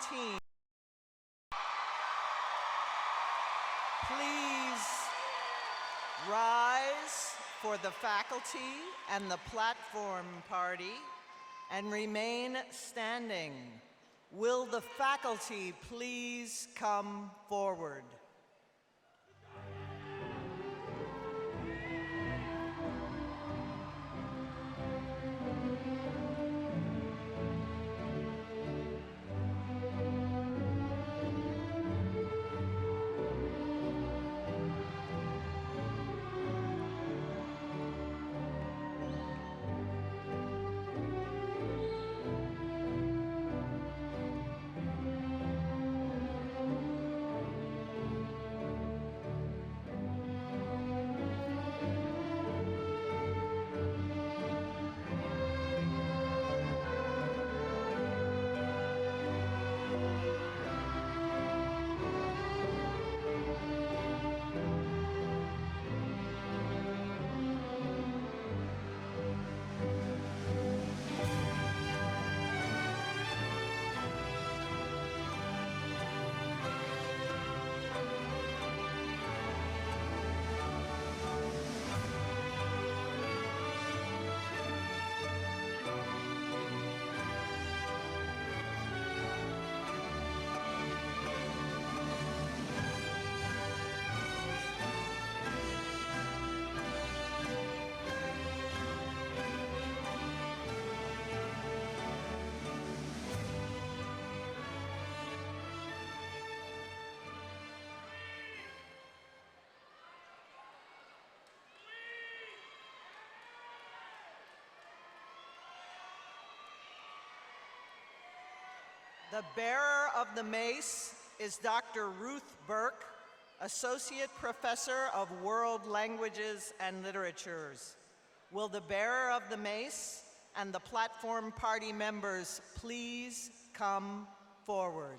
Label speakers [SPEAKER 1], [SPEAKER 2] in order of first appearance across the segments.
[SPEAKER 1] team, please rise for the faculty and the platform party and remain standing. Will the faculty please come forward? The bearer of the mace is Dr. Ruth Burke, Associate Professor of World Languages and Literatures. Will the bearer of the mace and the platform party members please come forward?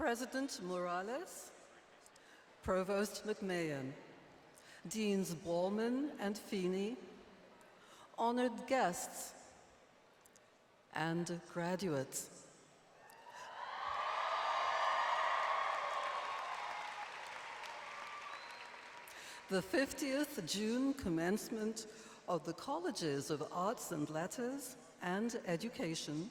[SPEAKER 2] President Morales, Provost McMahon, Deans Ballman and Feeney, honored guests, and graduates. The 50th June commencement of the Colleges of Arts and Letters and Education,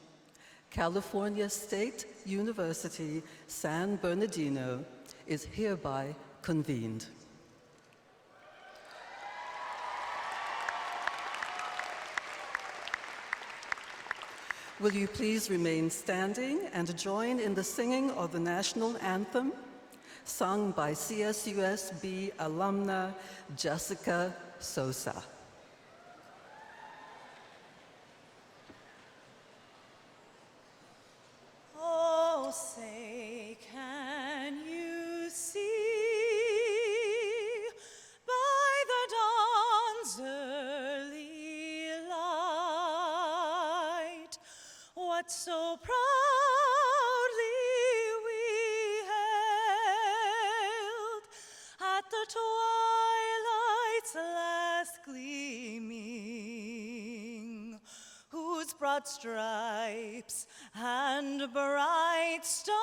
[SPEAKER 2] California State University, San Bernardino, is hereby convened. Will you please remain standing and join in the singing of the national anthem, sung by CSUSB alumna Jessica Sosa.
[SPEAKER 3] Oh, say, can you see by the dawn's early light what so proudly we hailed at the twilight's last gleaming, whose broad stripes and bright stars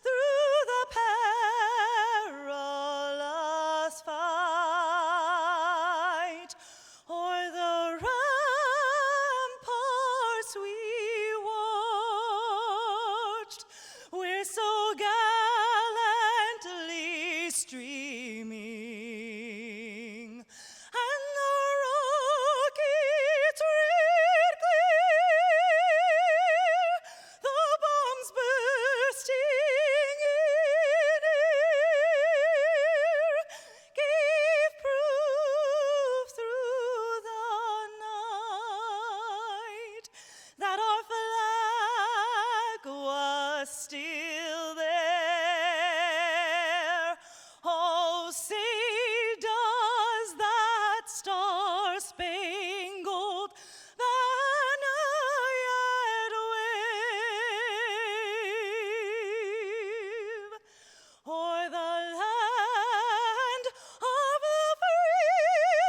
[SPEAKER 3] through the perilous fight o'er the ramparts we watched, we're so gallantly streaming, and the rockets red clear, the bombs bursting in air, gave proof through the night that our flag was still there. Oh, say does that star-spangled banner yet wave o'er the land of the free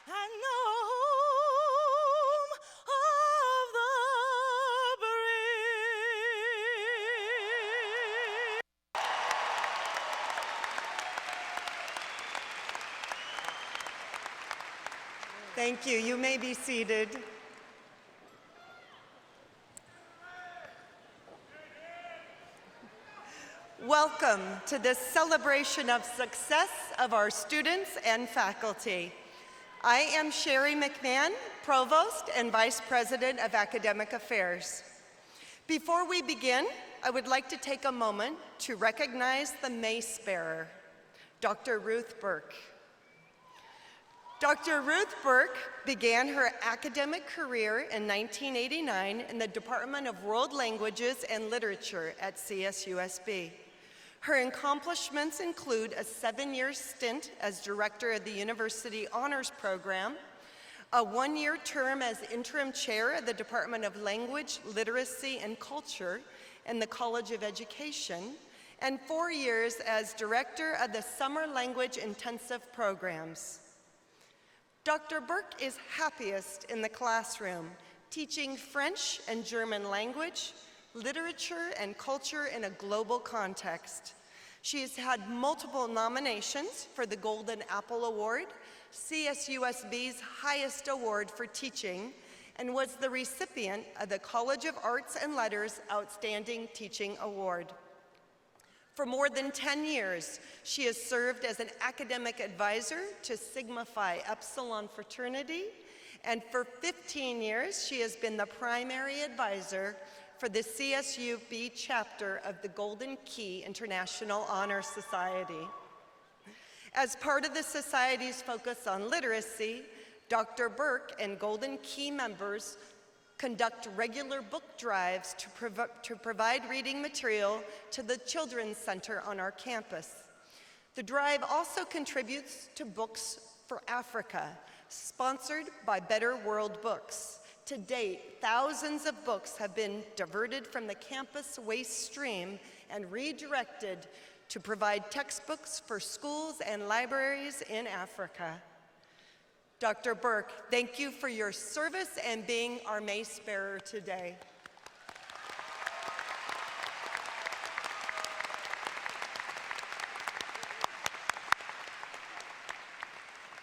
[SPEAKER 3] and the home of the brave?
[SPEAKER 4] Thank you. You may be seated. Welcome to this celebration of success of our students and faculty. I am Sherry McMahon, Provost and Vice President of Academic Affairs. Before we begin, I would like to take a moment to recognize the mace bearer, Dr. Ruth Burke. Dr. Ruth Burke began her academic career in 1989 in the Department of World Languages and Literature at CSUSB. Her accomplishments include a 7-year stint as director of the University Honors Program, a 1-year term as interim chair of the Department of Language, Literacy, and Culture in the College of Education, and 4 years as director of the Summer Language Intensive Programs. Dr. Burke is happiest in the classroom, teaching French and German language, literature, and culture in a global context. She has had multiple nominations for the Golden Apple Award, CSUSB's highest award for teaching, and was the recipient of the College of Arts and Letters Outstanding Teaching Award. For more than 10 years, she has served as an academic advisor to Sigma Phi Epsilon fraternity, and for 15 years, she has been the primary advisor for the CSUB chapter of the Golden Key International Honor Society. As part of the Society's focus on literacy, Dr. Burke and Golden Key members conduct regular book drives to provide reading material to the Children's Center on our campus. The drive also contributes to Books for Africa, sponsored by Better World Books, To date, thousands of books have been diverted from the campus waste stream and redirected to provide textbooks for schools and libraries in Africa. Dr. Burke, thank you for your service and being our mace bearer today.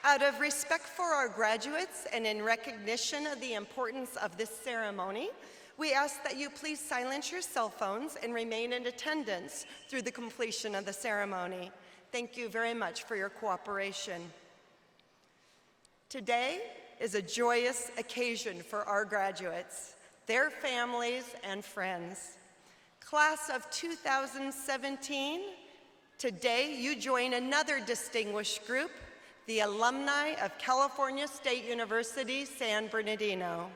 [SPEAKER 4] Out of respect for our graduates and in recognition of the importance of this ceremony, we ask that you please silence your cell phones and remain in attendance through the completion of the ceremony. Thank you very much for your cooperation. Today is a joyous occasion for our graduates, their families, and friends. Class of 2017, today you join another distinguished group, the alumni of California State University, San Bernardino.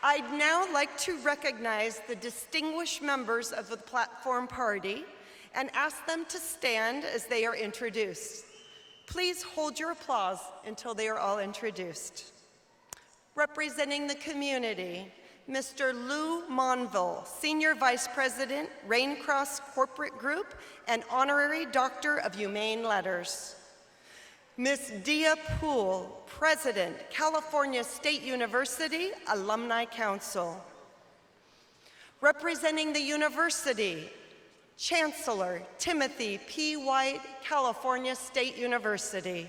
[SPEAKER 4] I'd now like to recognize the distinguished members of the platform party and ask them to stand as they are introduced. Please hold your applause until they are all introduced. Representing the community, Mr. Lou Monville, Senior Vice President, Raincross Corporate Group and Honorary Doctor of Humane Letters. Ms. Dia Poole, President, California State University Alumni Council. Representing the university, Chancellor Timothy P. White, California State University.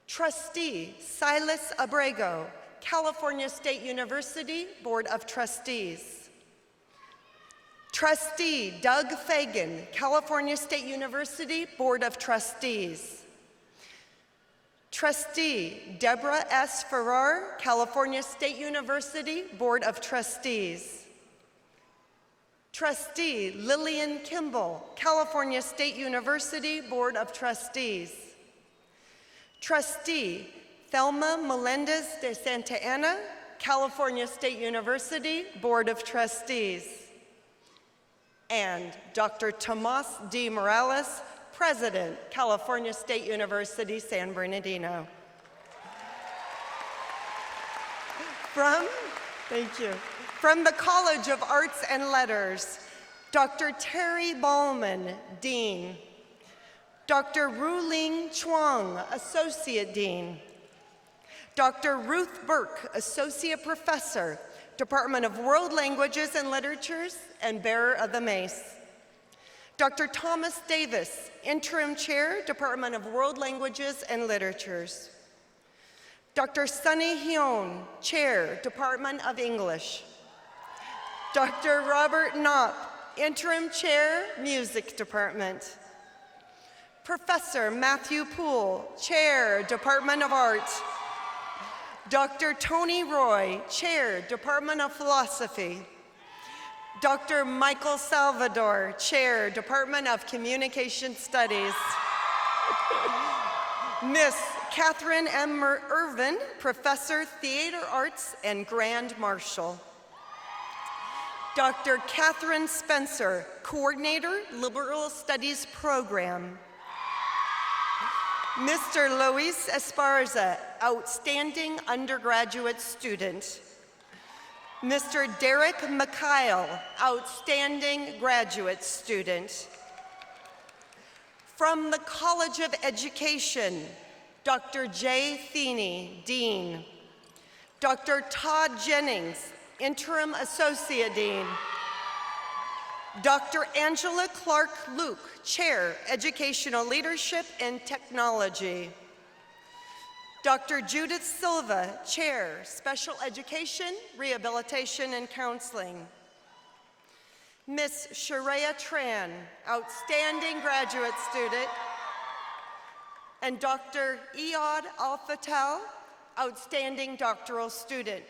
[SPEAKER 4] Trustee Silas Abrego, California State University Board of Trustees. Trustee Doug Fagan, California State University Board of Trustees. Trustee Deborah S. Farrar, California State University Board of Trustees. Trustee Lillian Kimball, California State University Board of Trustees. Trustee Thelma Melendez de Santa Ana, California State University Board of Trustees. And Dr. Tomas D. Morales, President, California State University, San Bernardino. From the College of Arts and Letters, Dr. Terry Ballman, Dean. Dr. Ruling Chuang, Associate Dean. Dr. Ruth Burke, Associate Professor, Department of World Languages and Literatures, and bearer of the mace. Dr. Thomas Davis, Interim Chair, Department of World Languages and Literatures. Dr. Sunny Hyun, Chair, Department of English. Dr. Robert Knopp, Interim Chair, Music Department. Professor Matthew Poole, Chair, Department of Art. Dr. Tony Roy, Chair, Department of Philosophy. Dr. Michael Salvador, Chair, Department of Communication Studies. Miss Catherine M. Irvin, Professor, Theater Arts and Grand Marshal. Dr. Catherine Spencer, Coordinator, Liberal Studies Program. Mr. Luis Esparza, Outstanding Undergraduate Student. Mr. Derek Mikhail, Outstanding Graduate Student. From the College of Education, Dr. Jay Feeney, Dean. Dr. Todd Jennings, Interim Associate Dean. Dr. Angela Clark-Luke, Chair, Educational Leadership and Technology. Dr. Judith Silva, Chair, Special Education, Rehabilitation and Counseling. Miss Sharia Tran, Outstanding Graduate Student. And Dr. Iyad Al-Fatal, Outstanding Doctoral Student.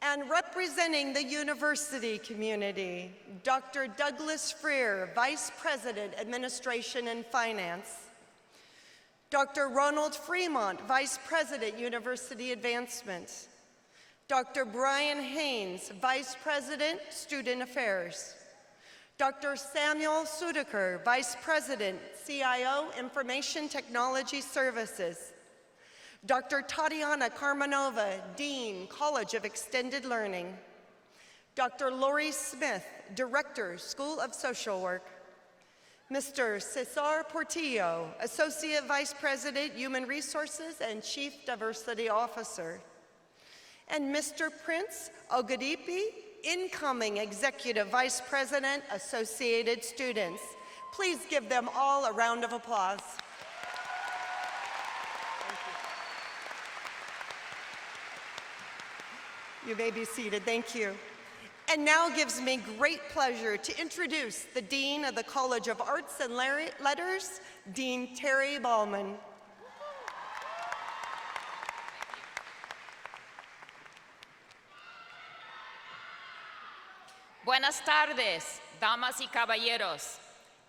[SPEAKER 4] And representing the university community, Dr. Douglas Freer, Vice President, Administration and Finance. Dr. Ronald Fremont, Vice President, University Advancement. Dr. Brian Haynes, Vice President, Student Affairs. Dr. Samuel Sudeker, Vice President, CIO, Information Technology Services. Dr. Tatiana Karmanova, Dean, College of Extended Learning. Dr. Lori Smith, Director, School of Social Work. Mr. Cesar Portillo, Associate Vice President, Human Resources and Chief Diversity Officer. And Mr. Prince Ogadipi, Incoming Executive Vice President, Associated Students. Please give them all a round of applause. You may be seated, thank you. And now gives me great pleasure to introduce the Dean of the College of Arts and Letters, Dean Terry Ballman.
[SPEAKER 5] Buenas tardes, damas y caballeros.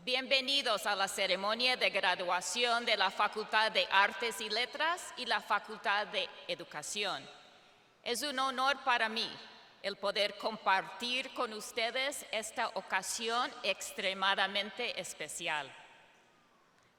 [SPEAKER 5] Bienvenidos a la ceremonia de graduación de la Facultad de Artes y Letras y la Facultad de Educación. Es un honor para mí el poder compartir con ustedes esta ocasión extremadamente especial.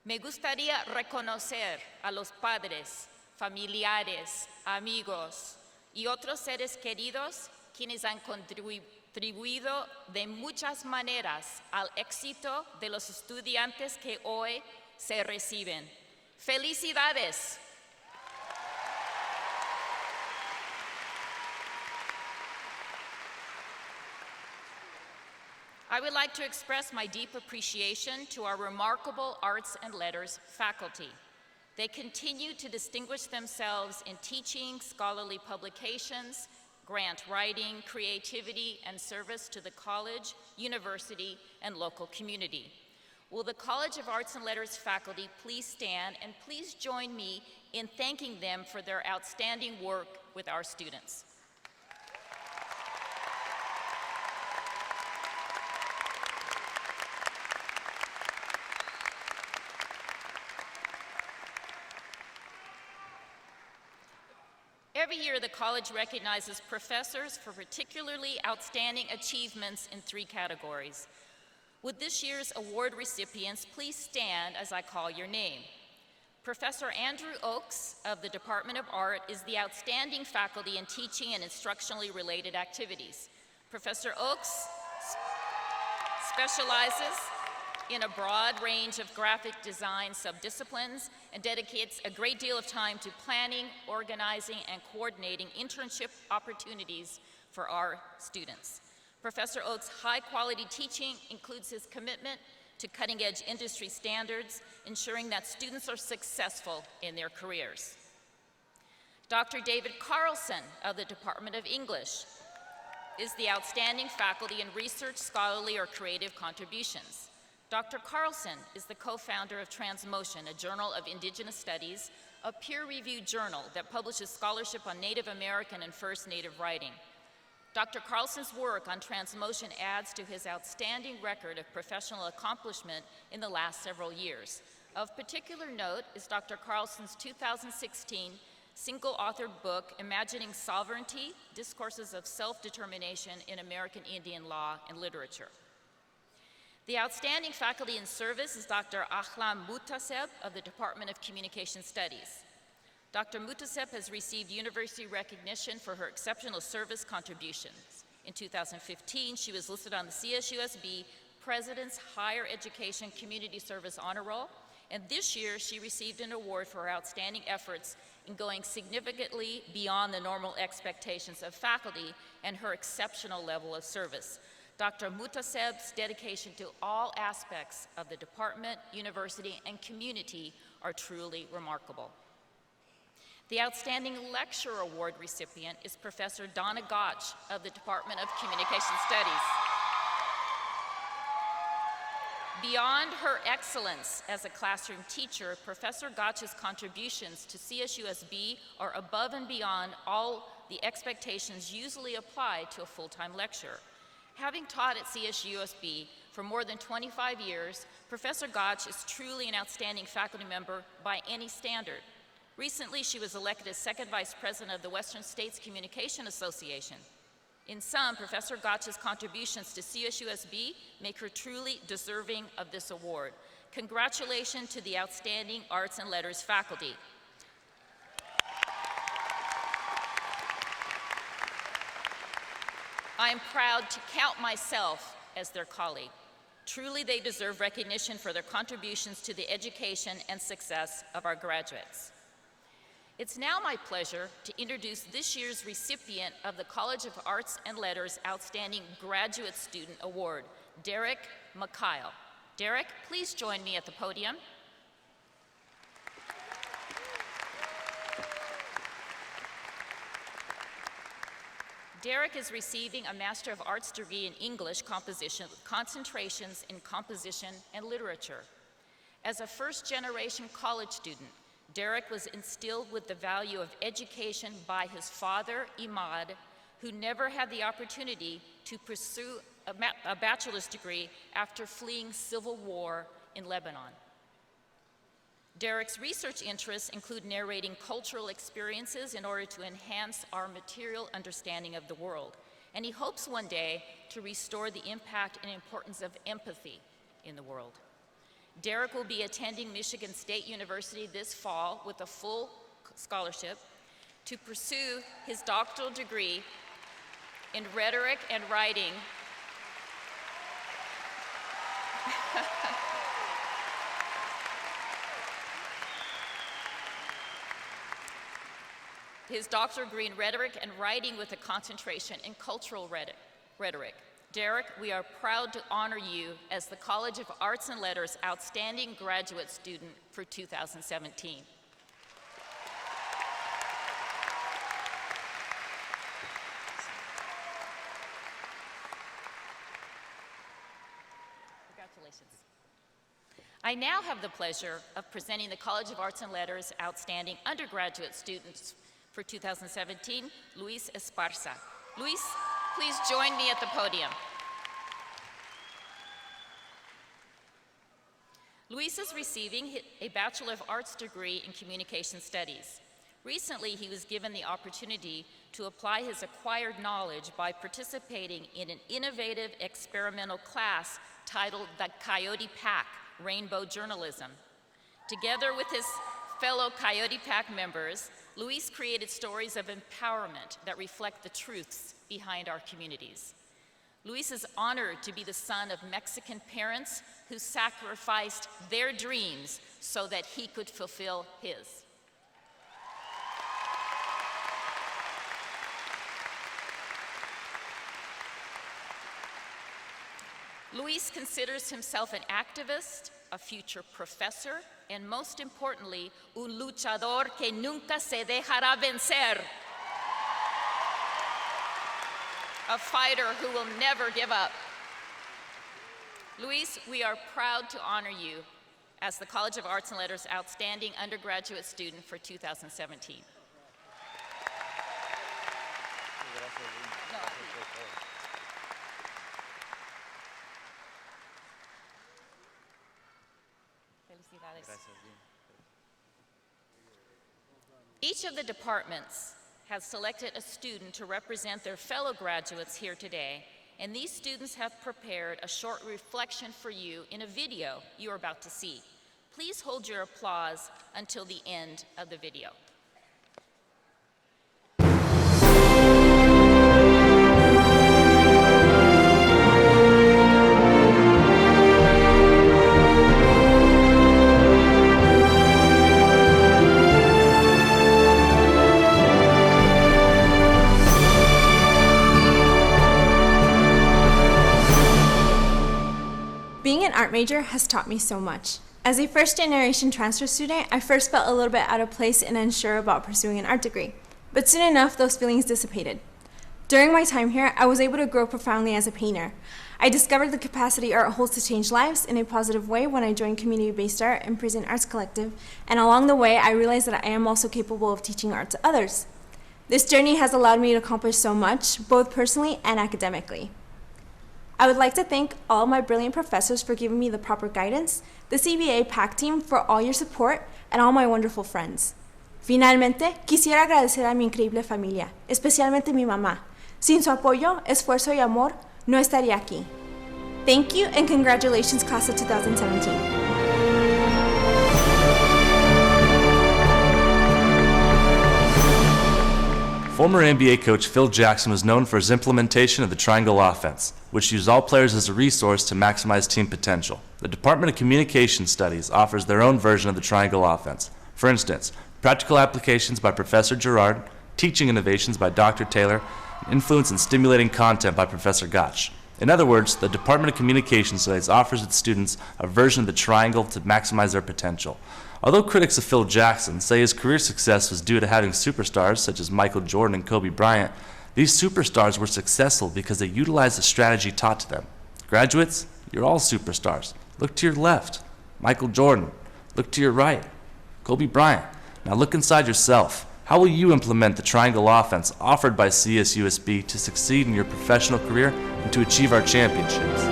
[SPEAKER 5] Me gustaría reconocer a los padres, familiares, amigos y otros seres queridos quienes han contribuido de muchas maneras al éxito de los estudiantes que hoy se reciben. ¡Felicidades! I would like to express my deep appreciation to our remarkable Arts and Letters faculty. They continue to distinguish themselves in teaching, scholarly publications, grant writing, creativity, and service to the college, university, and local community. Will the College of Arts and Letters faculty please stand and please join me in thanking them for their outstanding work with our students. Every year, the college recognizes professors for particularly outstanding achievements in 3 categories. Would this year's award recipients please stand as I call your name? Professor Andrew Oakes of the Department of Art is the outstanding faculty in teaching and instructionally related activities. Professor Oakes specializes in a broad range of graphic design subdisciplines and dedicates a great deal of time to planning, organizing, and coordinating internship opportunities for our students. Professor Oakes' high-quality teaching includes his commitment to cutting-edge industry standards, ensuring that students are successful in their careers. Dr. David Carlson of the Department of English is the outstanding faculty in research, scholarly, or creative contributions. Dr. Carlson is the co-founder of Transmotion, a journal of Indigenous Studies, a peer-reviewed journal that publishes scholarship on Native American and First Native writing. Dr. Carlson's work on Transmotion adds to his outstanding record of professional accomplishment in the last several years. Of particular note is Dr. Carlson's 2016 single-authored book, Imagining Sovereignty, Discourses of Self-Determination in American Indian Law and Literature. The outstanding faculty in service is Dr. Ahlam Mutaseb of the Department of Communication Studies. Dr. Mutaseb has received university recognition for her exceptional service contributions. In 2015, she was listed on the CSUSB President's Higher Education Community Service Honor Roll, and this year she received an award for her outstanding efforts in going significantly beyond the normal expectations of faculty and her exceptional level of service. Dr. Mutaseb's dedication to all aspects of the department, university, and community are truly remarkable. The Outstanding Lecturer Award recipient is Professor Donna Gotch of the Department of Communication Studies. Beyond her excellence as a classroom teacher, Professor Gotch's contributions to CSUSB are above and beyond all the expectations usually applied to a full-time lecturer. Having taught at CSUSB for more than 25 years, Professor Gotch is truly an outstanding faculty member by any standard. Recently, she was elected as second vice president of the Western States Communication Association. In sum, Professor Gotch's contributions to CSUSB make her truly deserving of this award. Congratulations to the outstanding Arts and Letters faculty. I am proud to count myself as their colleague. Truly, they deserve recognition for their contributions to the education and success of our graduates. It's now my pleasure to introduce this year's recipient of the College of Arts and Letters Outstanding Graduate Student Award, Derek Mikhail. Derek, please join me at the podium. Derek is receiving a Master of Arts degree in English composition with concentrations in composition and literature. As a first-generation college student, Derek was instilled with the value of education by his father, Imad, who never had the opportunity to pursue a bachelor's degree after fleeing civil war in Lebanon. Derek's research interests include narrating cultural experiences in order to enhance our material understanding of the world, and he hopes one day to restore the impact and importance of empathy in the world. Derek will be attending Michigan State University this fall with a full scholarship to pursue his doctoral degree in rhetoric and writing. His doctoral degree in rhetoric and writing with a concentration in cultural rhetoric. Derek, we are proud to honor you as the College of Arts and Letters Outstanding Graduate Student for 2017. Congratulations. I now have the pleasure of presenting the College of Arts and Letters Outstanding Undergraduate Students for 2017, Luis Esparza. Luis, please join me at the podium. Luis is receiving a Bachelor of Arts degree in Communication Studies. Recently, he was given the opportunity to apply his acquired knowledge by participating in an innovative experimental class titled The Coyote Pack, Rainbow Journalism. Together with his fellow Coyote Pack members, Luis created stories of empowerment that reflect the truths behind our communities. Luis is honored to be the son of Mexican parents who sacrificed their dreams so that he could fulfill his. Luis considers himself an activist, a future professor, and most importantly, un luchador que nunca se dejará vencer. A fighter who will never give up. Luis, we are proud to honor you as the College of Arts and Letters Outstanding Undergraduate Student for 2017. Each of the departments has selected a student to represent their fellow graduates here today, and these students have prepared a short reflection for you in a video you are about to see. Please hold your applause until the end of the video.
[SPEAKER 6] Being an art major has taught me so much. As a first-generation transfer student, I first felt a little bit out of place and unsure about pursuing an art degree. But soon enough, those feelings dissipated. During my time here, I was able to grow profoundly as a painter. I discovered the capacity art holds to change lives in a positive way when I joined community-based art and Prison Arts Collective, and along the way, I realized that I am also capable of teaching art to others. This journey has allowed me to accomplish so much, both personally and academically. I would like to thank all my brilliant professors for giving me the proper guidance, the CBA PAC team for all your support, and all my wonderful friends. Finalmente, quisiera agradecer a mi increíble familia, especialmente mi mamá. Sin su apoyo, esfuerzo y amor, no estaría aquí. Thank you and congratulations, Class of 2017.
[SPEAKER 7] Former NBA coach Phil Jackson was known for his implementation of the triangle offense, which used all players as a resource to maximize team potential. The Department of Communication Studies offers their own version of the triangle offense. For instance, practical applications by Professor Gerard, teaching innovations by Dr. Taylor, and influence and stimulating content by Professor Gotch. In other words, the Department of Communication Studies offers its students a version of the triangle to maximize their potential. Although critics of Phil Jackson say his career success was due to having superstars such as Michael Jordan and Kobe Bryant, these superstars were successful because they utilized the strategy taught to them. Graduates, you're all superstars. Look to your left, Michael Jordan. Look to your right, Kobe Bryant. Now look inside yourself. How will you implement the triangle offense offered by CSUSB to succeed in your professional career and to achieve our championships?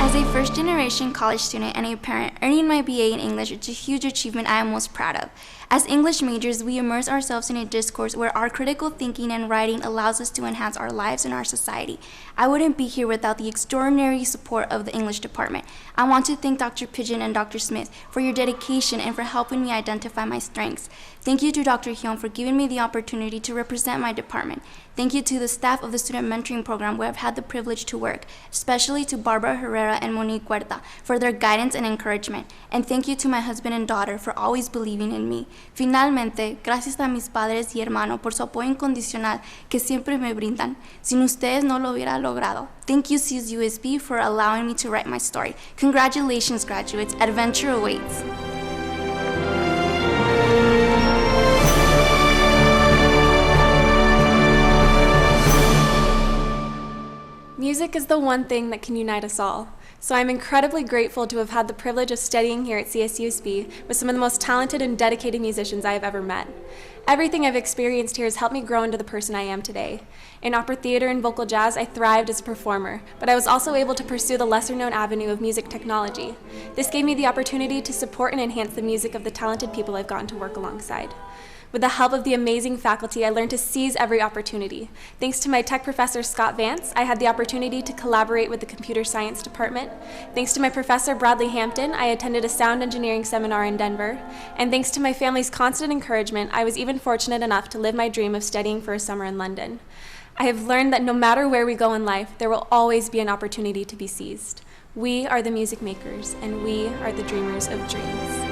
[SPEAKER 8] As a first-generation college student and a parent, earning my BA in English is a huge achievement I am most proud of. As English majors, we immerse ourselves in a discourse where our critical thinking and writing allows us to enhance our lives and our society. I wouldn't be here without the extraordinary support of the English department. I want to thank Dr. Pigeon and Dr. Smith for your dedication and for helping me identify my strengths. Thank you to Dr. Hyun for giving me the opportunity to represent my department. Thank you to the staff of the Student Mentoring Program where I've had the privilege to work, especially to Barbara Herrera and Monique Huerta for their guidance and encouragement. And thank you to my husband and daughter for always believing in me. Finalmente, gracias a mis padres y hermanos por su apoyo incondicional que siempre me brindan. Sin ustedes no lo hubiera logrado. Thank you, CSUSB, for allowing me to write my story. Congratulations, graduates. Adventure awaits.
[SPEAKER 6] Music is the one thing that can unite us all. So I'm incredibly grateful to have had the privilege of studying here at CSUSB with some of the most talented and dedicated musicians I have ever met. Everything I've experienced here has helped me grow into the person I am today. In opera theater and vocal jazz, I thrived as a performer, but I was also able to pursue the lesser-known avenue of music technology. This gave me the opportunity to support and enhance the music of the talented people I've gotten to work alongside. With the help of the amazing faculty, I learned to seize every opportunity. Thanks to my tech professor, Scott Vance, I had the opportunity to collaborate with the computer science department. Thanks to my professor, Bradley Hampton, I attended a sound engineering seminar in Denver. And thanks to my family's constant encouragement, I was even fortunate enough to live my dream of studying for a summer in London. I have learned that no matter where we go in life, there will always be an opportunity to be seized. We are the music makers, and we are the dreamers of dreams.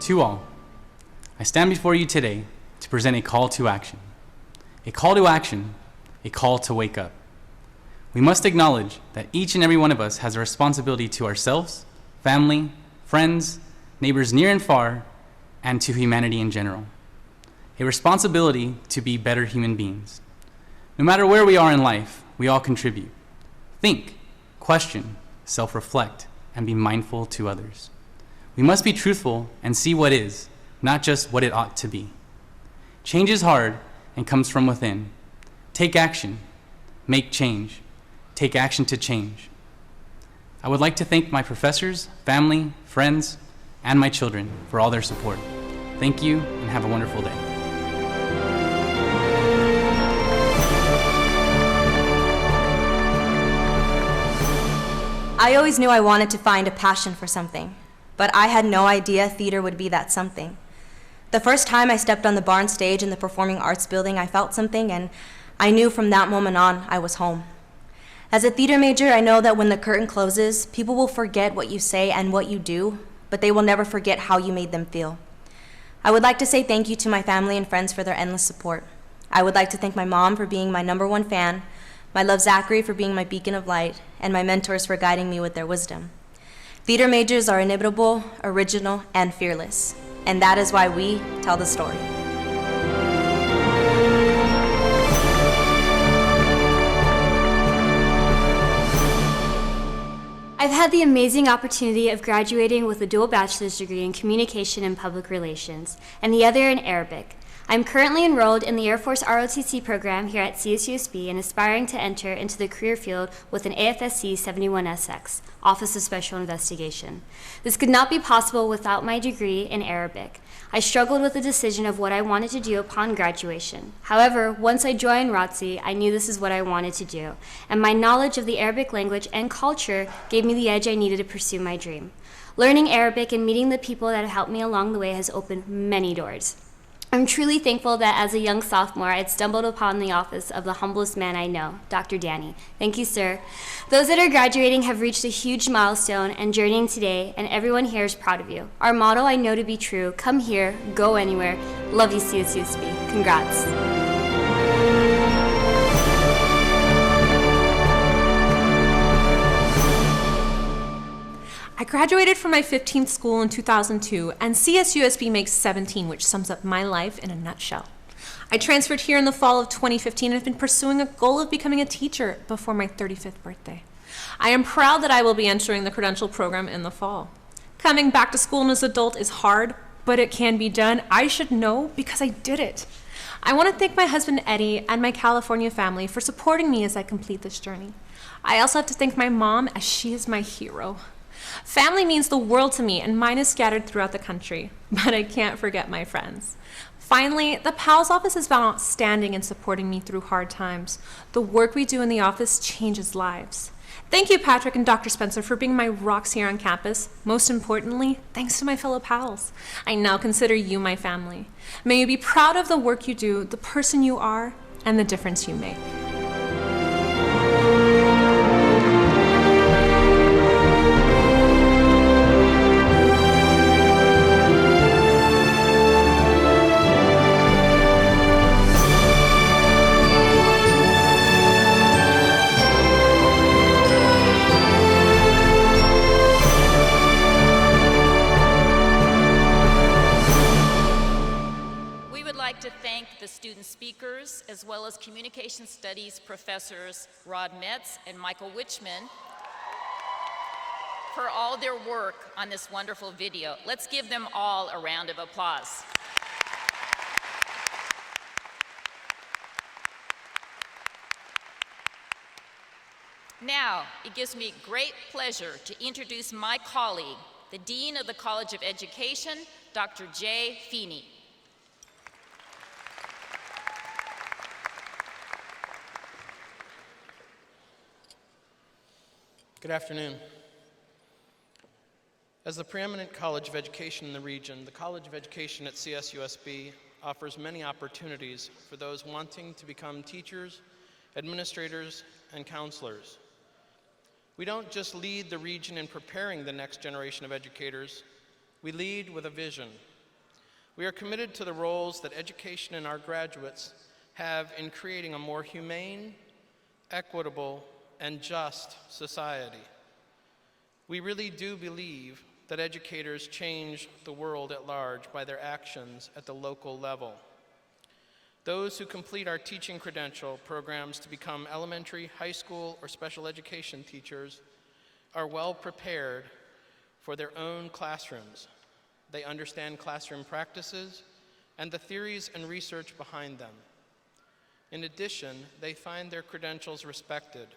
[SPEAKER 9] To all, I stand before you today to present a call to action. A call to action, a call to wake up. We must acknowledge that each and every one of us has a responsibility to ourselves, family, friends, neighbors near and far, and to humanity in general. A responsibility to be better human beings. No matter where we are in life, we all contribute. Think, question, self-reflect, and be mindful to others. We must be truthful and see what is, not just what it ought to be. Change is hard and comes from within. Take action, make change, take action to change. I would like to thank my professors, family, friends, and my children for all their support. Thank you and have a wonderful day.
[SPEAKER 10] I always knew I wanted to find a passion for something, but I had no idea theater would be that something. The first time I stepped on the barn stage in the Performing Arts Building, I felt something, and I knew from that moment on I was home. As a theater major, I know that when the curtain closes, people will forget what you say and what you do, but they will never forget how you made them feel. I would like to say thank you to my family and friends for their endless support. I would like to thank my mom for being my #1 fan, my love Zachary for being my beacon of light, and my mentors for guiding me with their wisdom. Theater majors are inimitable, original, and fearless, and that is why we tell the story.
[SPEAKER 11] I've had the amazing opportunity of graduating with a dual bachelor's degree in communication and public relations, and the other in Arabic. I'm currently enrolled in the Air Force ROTC program here at CSUSB and aspiring to enter into the career field with an AFSC 71SX, Office of Special Investigation. This could not be possible without my degree in Arabic. I struggled with the decision of what I wanted to do upon graduation. However, once I joined ROTC, I knew this is what I wanted to do, and my knowledge of the Arabic language and culture gave me the edge I needed to pursue my dream. Learning Arabic and meeting the people that have helped me along the way has opened many doors. I'm truly thankful that as a young sophomore, I had stumbled upon the office of the humblest man I know, Dr. Danny. Thank you, sir. Those that are graduating have reached a huge milestone and journeying today, and everyone here is proud of you. Our motto I know to be true: come here, go anywhere. Love you, CSUSB. Congrats.
[SPEAKER 12] I graduated from my 15th school in 2002, and CSUSB makes 17, which sums up my life in a nutshell. I transferred here in the fall of 2015 and have been pursuing a goal of becoming a teacher before my 35th birthday. I am proud that I will be entering the credential program in the fall. Coming back to school as an adult is hard, but it can be done. I should know because I did it. I want to thank my husband Eddie and my California family for supporting me as I complete this journey. I also have to thank my mom, as she is my hero. Family means the world to me, and mine is scattered throughout the country, but I can't forget my friends. Finally, the PALS office has been outstanding in supporting me through hard times. The work we do in the office changes lives. Thank you, Patrick and Dr. Spencer, for being my rocks here on campus. Most importantly, thanks to my fellow PALS. I now consider you my family. May you be proud of the work you do, the person you are, and the difference you make.
[SPEAKER 5] To thank the student speakers as well as communication studies professors Rod Metz and Michael Witchman for all their work on this wonderful video. Let's give them all a round of applause. Now, it gives me great pleasure to introduce my colleague, the Dean of the College of Education, Dr. Jay Feeney.
[SPEAKER 13] Good afternoon. As the preeminent college of education in the region, the College of Education at CSUSB offers many opportunities for those wanting to become teachers, administrators, and counselors. We don't just lead the region in preparing the next generation of educators, we lead with a vision. We are committed to the roles that education and our graduates have in creating a more humane, equitable, and just society. We really do believe that educators change the world at large by their actions at the local level. Those who complete our teaching credential programs to become elementary, high school, or special education teachers are well prepared for their own classrooms. They understand classroom practices and the theories and research behind them. In addition, they find their credentials respected.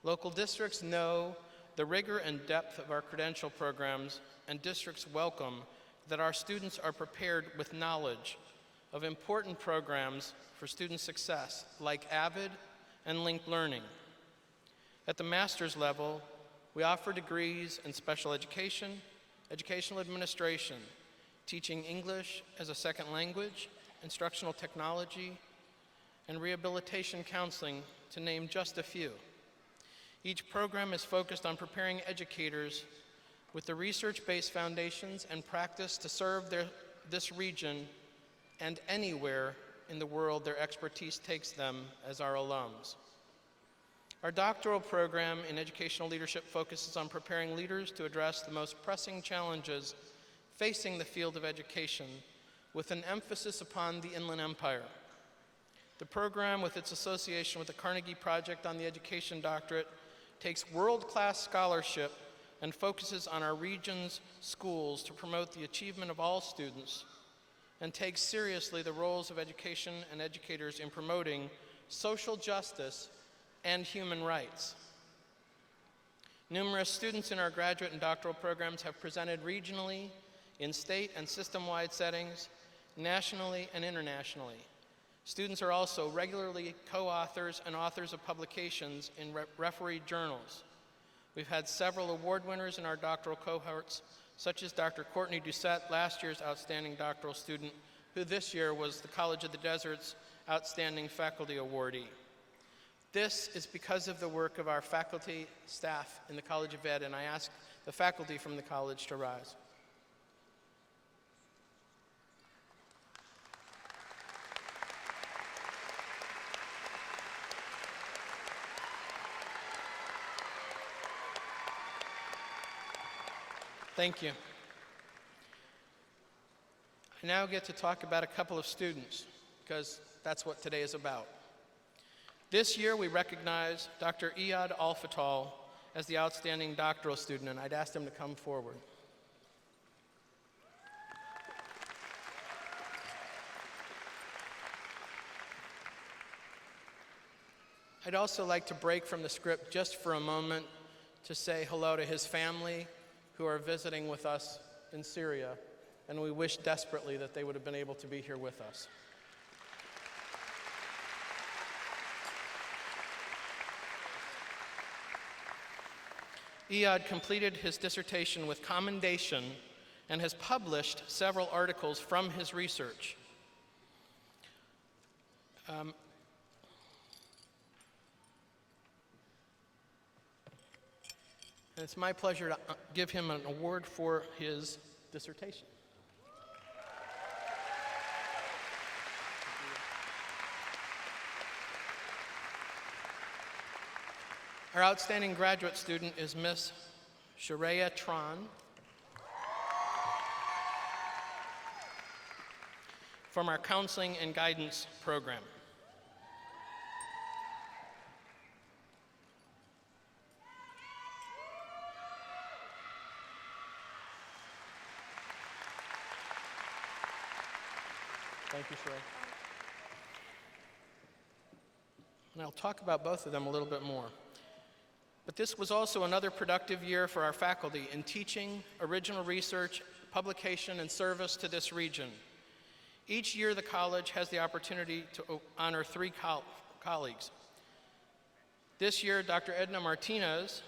[SPEAKER 13] Local districts know the rigor and depth of our credential programs, and districts welcome that our students are prepared with knowledge of important programs for student success, like AVID and linked learning. At the master's level, we offer degrees in special education, educational administration, teaching English as a second language, instructional technology, and rehabilitation counseling, to name just a few. Each program is focused on preparing educators with the research-based foundations and practice to serve this region and anywhere in the world their expertise takes them as our alums. Our doctoral program in educational leadership focuses on preparing leaders to address the most pressing challenges facing the field of education, with an emphasis upon the Inland Empire. The program, with its association with the Carnegie Project on the Education Doctorate, takes world-class scholarship and focuses on our region's schools to promote the achievement of all students and takes seriously the roles of education and educators in promoting social justice and human rights. Numerous students in our graduate and doctoral programs have presented regionally, in state and system-wide settings, nationally and internationally. Students are also regularly co-authors and authors of publications in refereed journals. We've had several award winners in our doctoral cohorts, such as Dr. Courtney Doucette, last year's outstanding doctoral student, who this year was the College of the Desert's Outstanding Faculty Awardee. This is because of the work of our faculty, staff in the College of Ed, and I ask the faculty from the college to rise. Thank you. I now get to talk about a couple of students, because that's what today is about. This year we recognize Dr. Iyad Al-Fatal as the outstanding doctoral student, and I'd ask him to come forward. I'd also like to break from the script just for a moment to say hello to his family who are visiting with us in Syria, and we wish desperately that they would have been able to be here with us. Iyad completed his dissertation with commendation and has published several articles from his research. And it's my pleasure to give him an award for his dissertation. Our outstanding graduate student is Miss Shareya Tran from our Counseling and Guidance program. Thank you, Shareya. And I'll talk about both of them a little bit more. But this was also another productive year for our faculty in teaching, original research, publication, and service to this region. Each year, the college has the opportunity to honor 3 colleagues. This year, Dr. Edna Martinez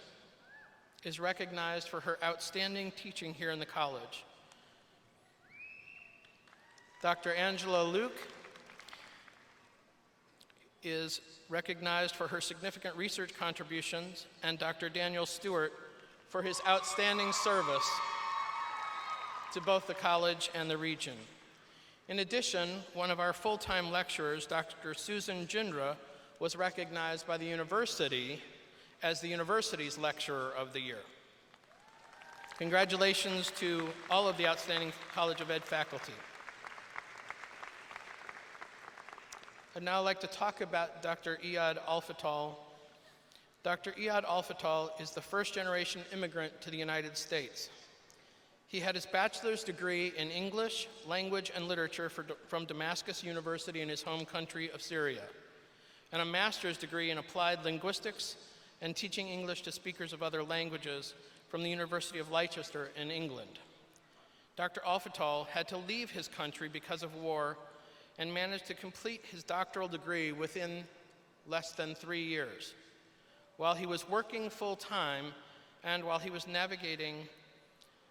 [SPEAKER 13] is recognized for her outstanding teaching here in the college. Dr. Angela Luke is recognized for her significant research contributions, and Dr. Daniel Stewart for his outstanding service to both the college and the region. In addition, one of our full-time lecturers, Dr. Susan Jindra, was recognized by the university as the university's Lecturer of the Year. Congratulations to all of the outstanding College of Ed faculty. I'd now like to talk about Dr. Iyad Al-Fatal. Dr. Iyad Al-Fatal is the first-generation immigrant to the United States. He had his bachelor's degree in English, language, and literature from Damascus University in his home country of Syria, and a master's degree in applied linguistics and teaching English to speakers of other languages from the University of Leicester in England. Dr. Al-Fatal had to leave his country because of war and managed to complete his doctoral degree within less than 3 years, while he was working full-time and while he was navigating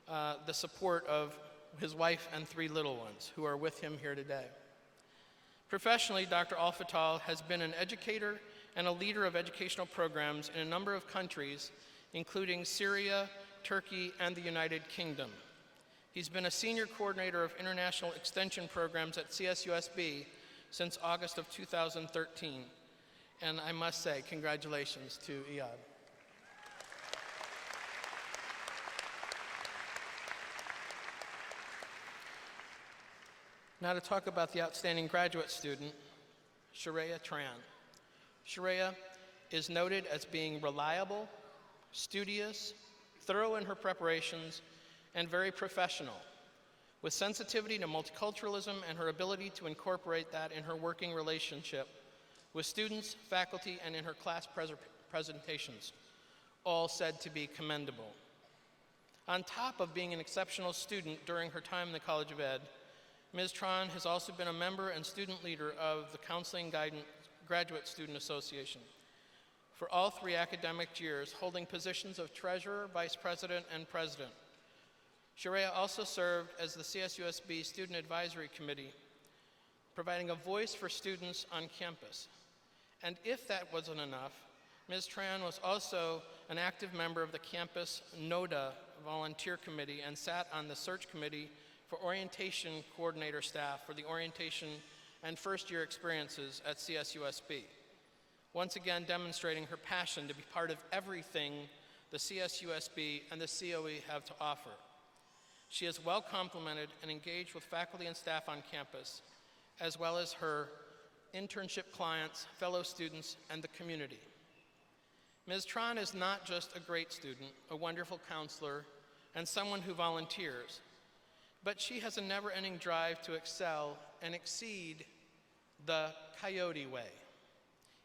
[SPEAKER 13] the support of his wife and 3 little ones who are with him here today. Professionally, Dr. Al-Fatal has been an educator and a leader of educational programs in a number of countries, including Syria, Turkey, and the United Kingdom. He's been a senior coordinator of international extension programs at CSUSB since August of 2013. And I must say, congratulations to Iyad. Now to talk about the outstanding graduate student, Shareya Tran. Shareya is noted as being reliable, studious, thorough in her preparations, and very professional, with sensitivity to multiculturalism and her ability to incorporate that in her working relationship with students, faculty, and in her class presentations, all said to be commendable. On top of being an exceptional student during her time in the College of Ed, Ms. Tron has also been a member and student leader of the Counseling Guidance Graduate Student Association for all 3 academic years, holding positions of treasurer, vice president, and president. Sharia also served as the CSUSB Student Advisory Committee, providing a voice for students on campus. And if that wasn't enough, Ms. Tran was also an active member of the campus NODA volunteer committee and sat on the search committee for orientation coordinator staff for the orientation and first-year experiences at CSUSB, once again demonstrating her passion to be part of everything the CSUSB and the COE have to offer. She is well complemented and engaged with faculty and staff on campus, as well as her internship clients, fellow students, and the community. Ms. Tron is not just a great student, a wonderful counselor, and someone who volunteers, but she has a never-ending drive to excel and exceed the Coyote way,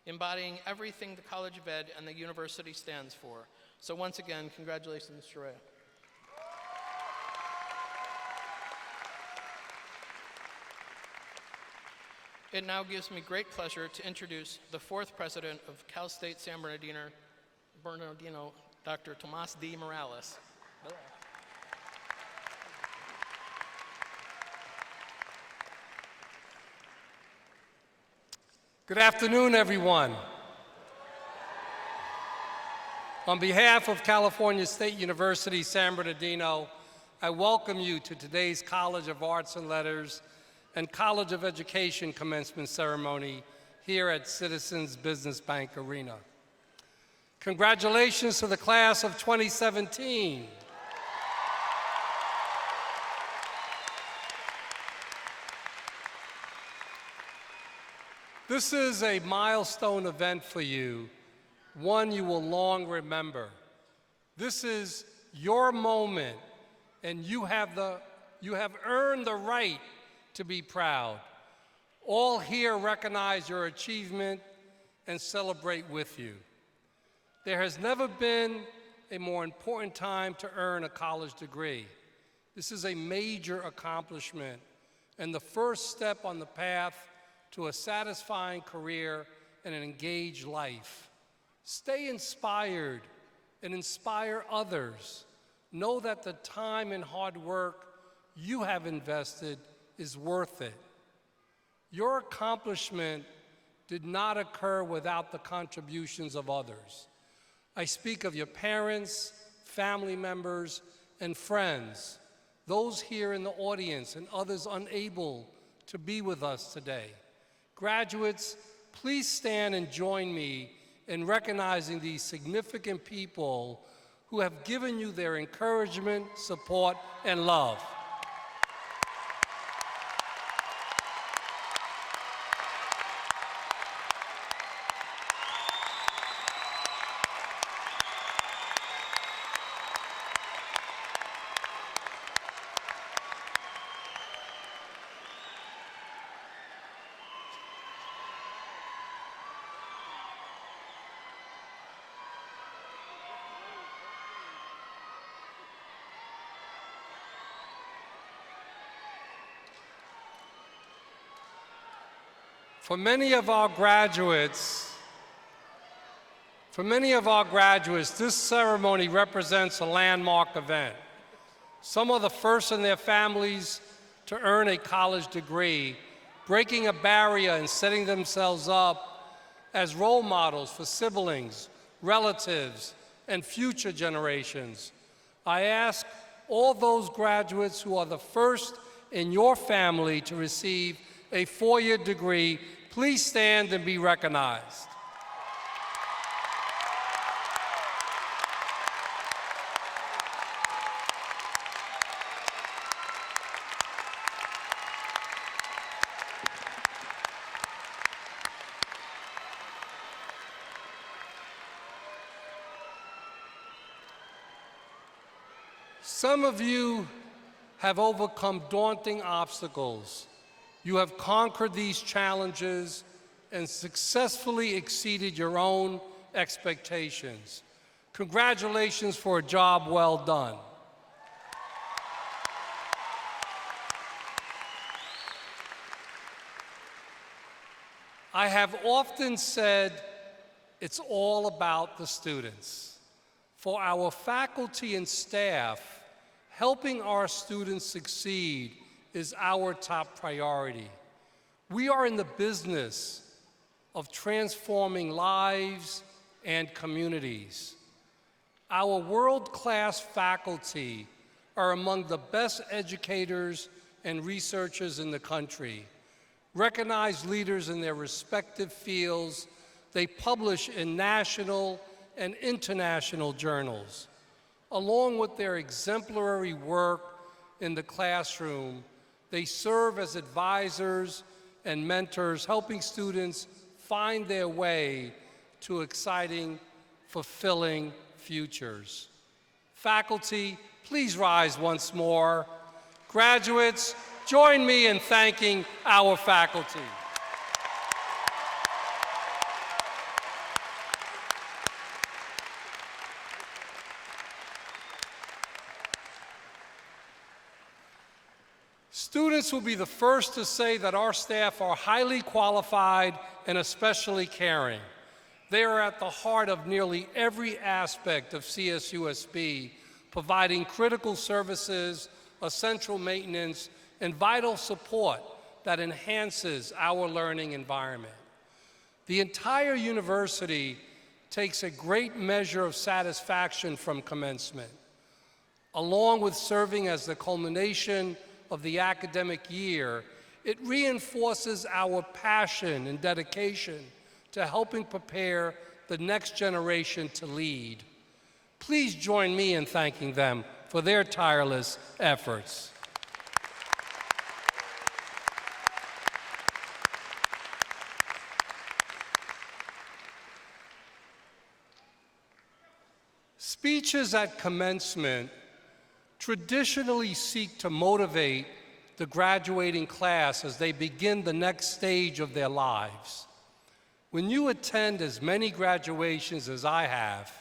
[SPEAKER 13] embodying everything the College of Ed and the university stands for. So once again, congratulations, Sharia. It now gives me great pleasure to introduce the 4th president of Cal State San Bernardino, Dr. Tomas D. Morales.
[SPEAKER 14] Good afternoon, everyone. On behalf of California State University, San Bernardino, I welcome you to today's College of Arts and Letters and College of Education commencement ceremony here at Citizens Business Bank Arena. Congratulations to the class of 2017. This is a milestone event for you, one you will long remember. This is your moment, and you have earned the right to be proud. All here recognize your achievement and celebrate with you. There has never been a more important time to earn a college degree. This is a major accomplishment and the first step on the path to a satisfying career and an engaged life. Stay inspired and inspire others. Know that the time and hard work you have invested is worth it. Your accomplishment did not occur without the contributions of others. I speak of your parents, family members, and friends, those here in the audience and others unable to be with us today. Graduates, please stand and join me in recognizing these significant people who have given you their encouragement, support, and love. For many of our graduates, this ceremony represents a landmark event. Some are the first in their families to earn a college degree, breaking a barrier and setting themselves up as role models for siblings, relatives, and future generations. I ask all those graduates who are the first in your family to receive a 4-year degree, please stand and be recognized. Some of you have overcome daunting obstacles. You have conquered these challenges and successfully exceeded your own expectations. Congratulations for a job well done. I have often said it's all about the students. For our faculty and staff, helping our students succeed is our top priority. We are in the business of transforming lives and communities. Our world-class faculty are among the best educators and researchers in the country. Recognized leaders in their respective fields, they publish in national and international journals. Along with their exemplary work in the classroom, they serve as advisors and mentors, helping students find their way to exciting, fulfilling futures. Faculty, please rise once more. Graduates, join me in thanking our faculty. Students will be the first to say that our staff are highly qualified and especially caring. They are at the heart of nearly every aspect of CSUSB, providing critical services, essential maintenance, and vital support that enhances our learning environment. The entire university takes a great measure of satisfaction from commencement. Along with serving as the culmination of the academic year, it reinforces our passion and dedication to helping prepare the next generation to lead. Please join me in thanking them for their tireless efforts. Speeches at commencement traditionally seek to motivate the graduating class as they begin the next stage of their lives. When you attend as many graduations as I have,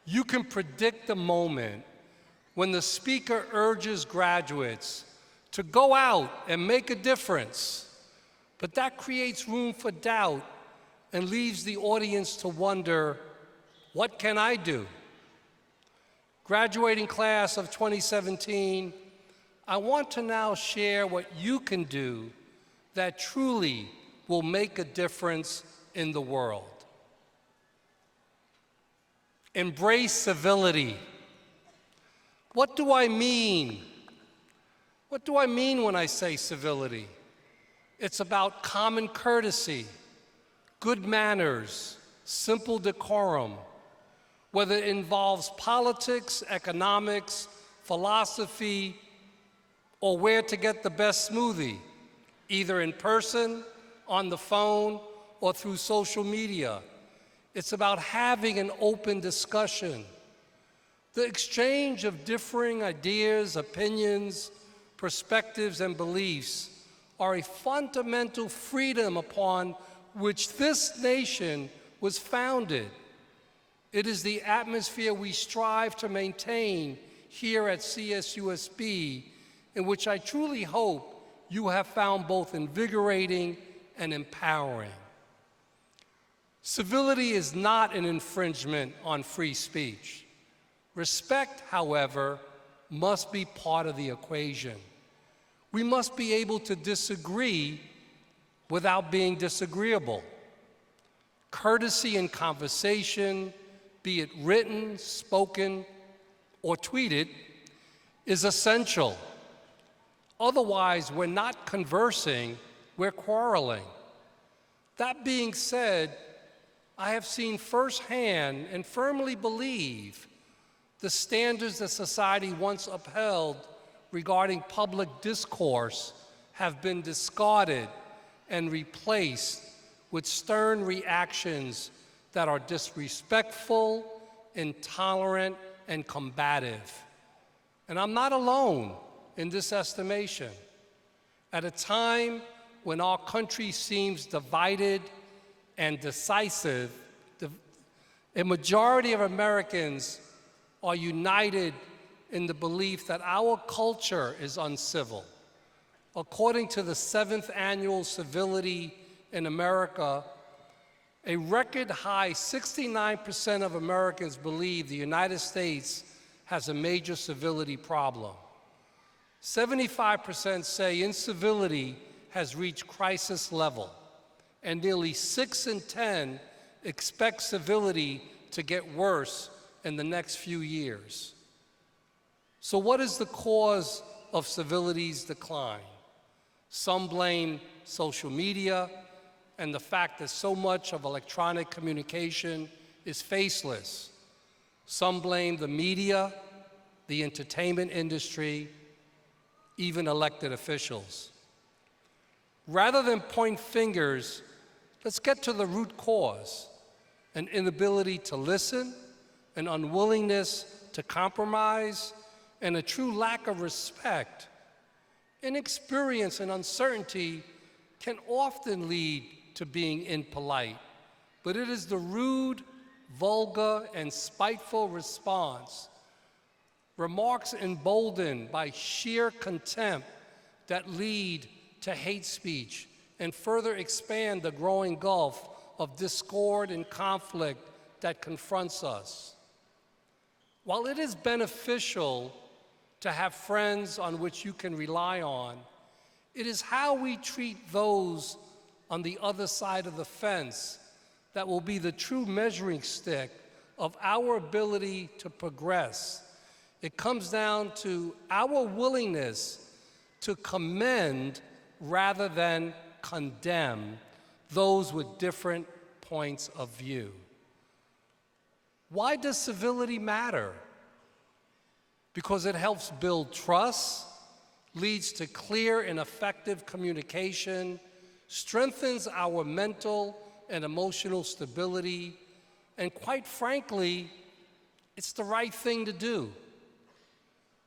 [SPEAKER 14] you can predict the moment when the speaker urges graduates to go out and make a difference. But that creates room for doubt and leaves the audience to wonder, what can I do? Graduating class of 2017, I want to now share what you can do that truly will make a difference in the world. Embrace civility. What do I mean? What do I mean when I say civility? It's about common courtesy, good manners, simple decorum. Whether it involves politics, economics, philosophy, or where to get the best smoothie, either in person, on the phone, or through social media. It's about having an open discussion. The exchange of differing ideas, opinions, perspectives, and beliefs are a fundamental freedom upon which this nation was founded. It is the atmosphere we strive to maintain here at CSUSB, in which I truly hope you have found both invigorating and empowering. Civility is not an infringement on free speech. Respect, however, must be part of the equation. We must be able to disagree without being disagreeable. Courtesy in conversation, be it written, spoken, or tweeted, is essential. Otherwise, we're not conversing, we're quarreling. That being said, I have seen firsthand and firmly believe the standards that society once upheld regarding public discourse have been discarded and replaced with stern reactions that are disrespectful, intolerant, and combative. And I'm not alone. in this estimation. At a time when our country seems divided and decisive, a majority of Americans are united in the belief that our culture is uncivil. According to the 7th Annual Civility in America, a record high 69% of Americans believe the United States has a major civility problem. 75% say incivility has reached crisis level, and nearly 6 in 10 expect civility to get worse in the next few years. So what is the cause of civility's decline? Some blame social media and the fact that so much of electronic communication is faceless. Some blame the media, the entertainment industry, even elected officials. Rather than point fingers, let's get to the root cause: an inability to listen, an unwillingness to compromise, and a true lack of respect. Inexperience and uncertainty can often lead to being impolite, but it is the rude, vulgar, and spiteful response, remarks emboldened by sheer contempt, that lead to hate speech and further expand the growing gulf of discord and conflict that confronts us. While it is beneficial to have friends on which you can rely on, it is how we treat those on the other side of the fence that will be the true measuring stick of our ability to progress. It comes down to our willingness to commend rather than condemn those with different points of view. Why does civility matter? Because it helps build trust, leads to clear and effective communication, strengthens our mental and emotional stability, and quite frankly, it's the right thing to do.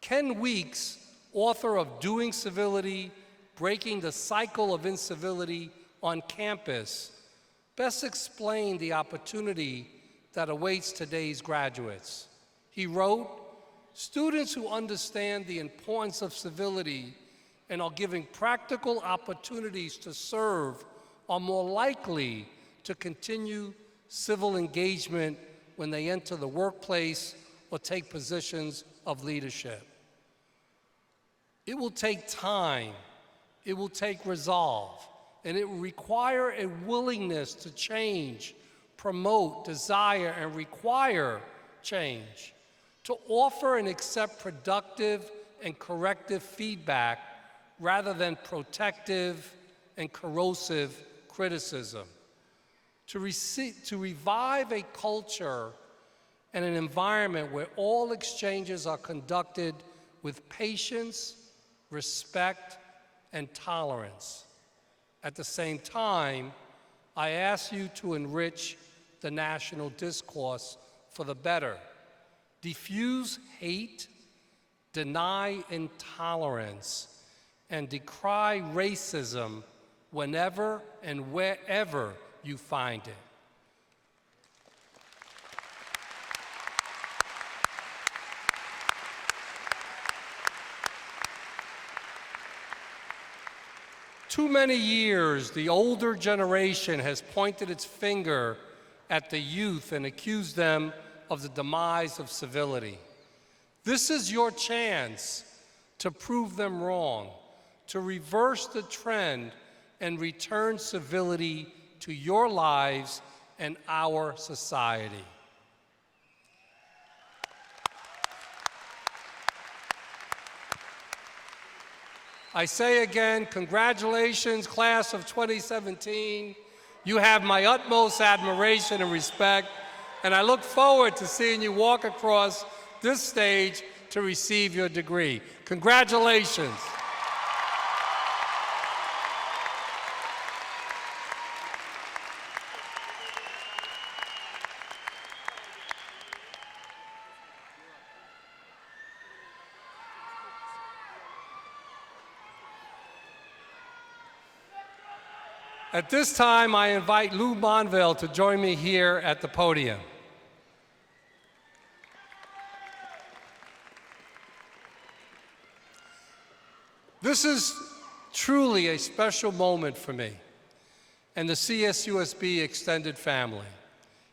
[SPEAKER 14] Ken Weeks, author of Doing Civility, Breaking the Cycle of Incivility on Campus, best explained the opportunity that awaits today's graduates. He wrote, "Students who understand the importance of civility and are given practical opportunities to serve are more likely to continue civil engagement when they enter the workplace or take positions of leadership." It will take time, it will take resolve, and it will require a willingness to change, promote, desire, and require change, to offer and accept productive and corrective feedback rather than protective and corrosive criticism, to revive a culture and an environment where all exchanges are conducted with patience, respect, and tolerance. At the same time, I ask you to enrich the national discourse for the better. Diffuse hate, deny intolerance, and decry racism whenever and wherever you find it. Too many years, the older generation has pointed its finger at the youth and accused them of the demise of civility. This is your chance to prove them wrong, to reverse the trend and return civility to your lives and our society. I say again, congratulations, class of 2017. You have my utmost admiration and respect, and I look forward to seeing you walk across this stage to receive your degree. Congratulations. At this time, I invite Lou Monville to join me here at the podium. This is truly a special moment for me and the CSUSB extended family.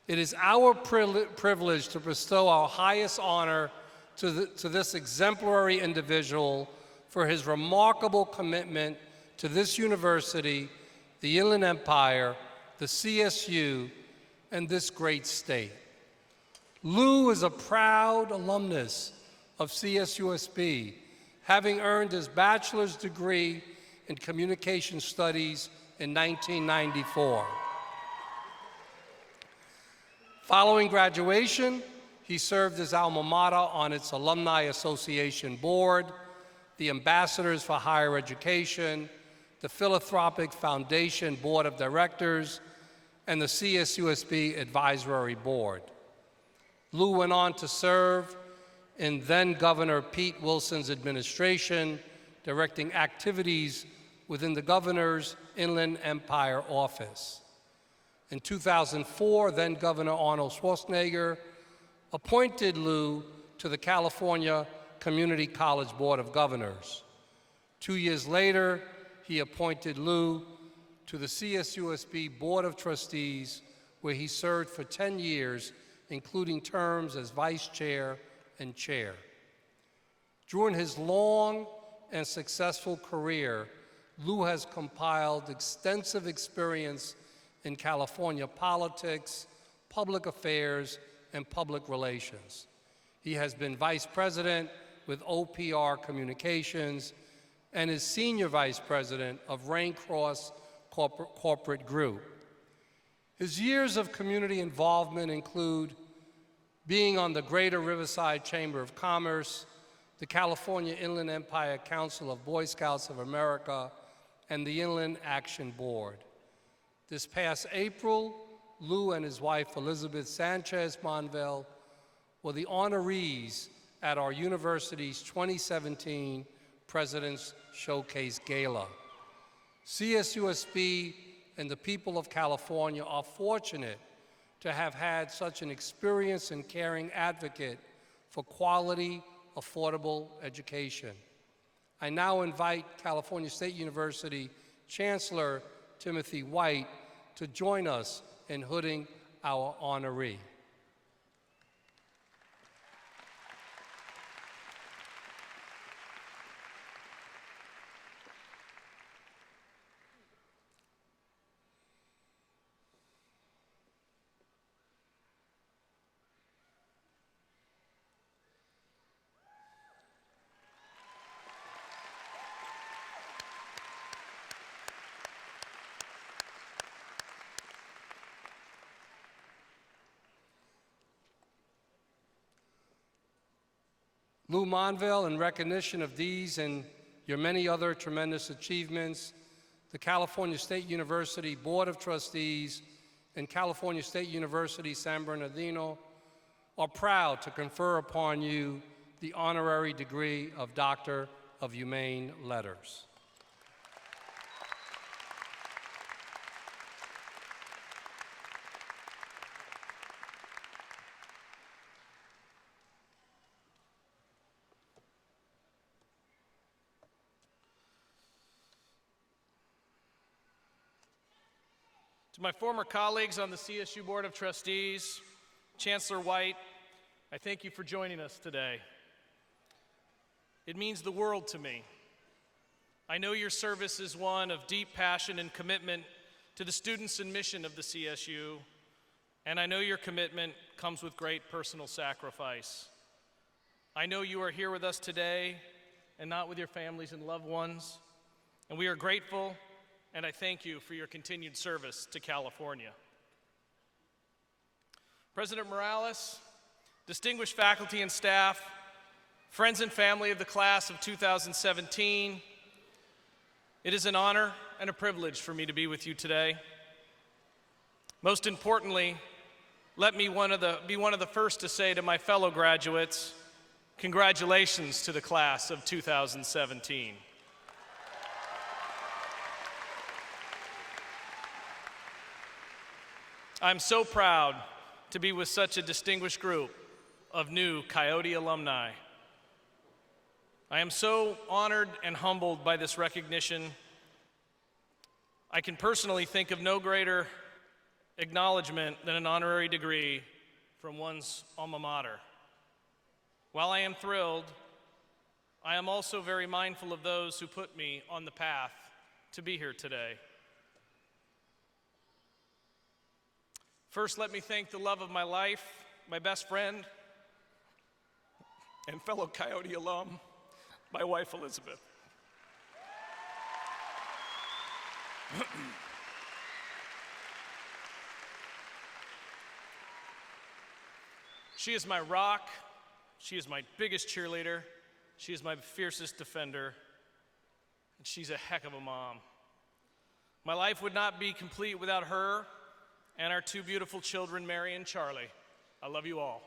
[SPEAKER 14] It is our privilege to bestow our highest honor to this exemplary individual for his remarkable commitment to this university, the Inland Empire, the CSU, and this great state. Lou is a proud alumnus of CSUSB, having earned his bachelor's degree in communication studies in 1994. Following graduation, he served his alma mater on its Alumni Association Board, the Ambassadors for Higher Education, the Philanthropic Foundation Board of Directors, and the CSUSB Advisory Board. Lou went on to serve in then-Governor Pete Wilson's administration, directing activities within the Governor's Inland Empire office. In 2004, then-Governor Arnold Schwarzenegger appointed Lou to the California Community College Board of Governors. 2 years later, he appointed Lou to the CSUSB Board of Trustees, where he served for 10 years, including terms as vice chair and chair. During his long and successful career, Lou has compiled extensive experience in California politics, public affairs, and public relations. He has been vice president with OPR Communications and is senior vice president of Rain Cross Corporate Group. His years of community involvement include being on the Greater Riverside Chamber of Commerce, the California Inland Empire Council of Boy Scouts of America, and the Inland Action Board. This past April, Lou and his wife Elizabeth Sanchez Monville were the honorees at our university's 2017 President's Showcase Gala. CSUSB and the people of California are fortunate to have had such an experienced and caring advocate for quality, affordable education. I now invite California State University Chancellor Timothy White to join us in hooding our honoree. Lou Monville, in recognition of these and your many other tremendous achievements, the California State University Board of Trustees and California State University San Bernardino are proud to confer upon you the honorary degree of Doctor of Humane Letters.
[SPEAKER 13] To my former colleagues on the CSU Board of Trustees, Chancellor White, I thank you for joining us today. It means the world to me. I know your service is one of deep passion and commitment to the students and mission of the CSU, and I know your commitment comes with great personal sacrifice. I know you are here with us today and not with your families and loved ones, and we are grateful, and I thank you for your continued service to California. President Morales, distinguished faculty and staff, friends and family of the class of 2017, it is an honor and a privilege for me to be with you today. Most importantly, let me be one of the first to say to my fellow graduates, congratulations to the class of 2017.
[SPEAKER 15] I'm so proud to be with such a distinguished group of new Coyote alumni. I am so honored and humbled by this recognition. I can personally think of no greater acknowledgement than an honorary degree from one's alma mater. While I am thrilled, I am also very mindful of those who put me on the path to be here today. First, let me thank the love of my life, my best friend, and fellow Coyote alum, my wife, Elizabeth. She is my rock. She is my biggest cheerleader. She is my fiercest defender. And she's a heck of a mom. My life would not be complete without her and our two beautiful children, Mary and Charlie. I love you all.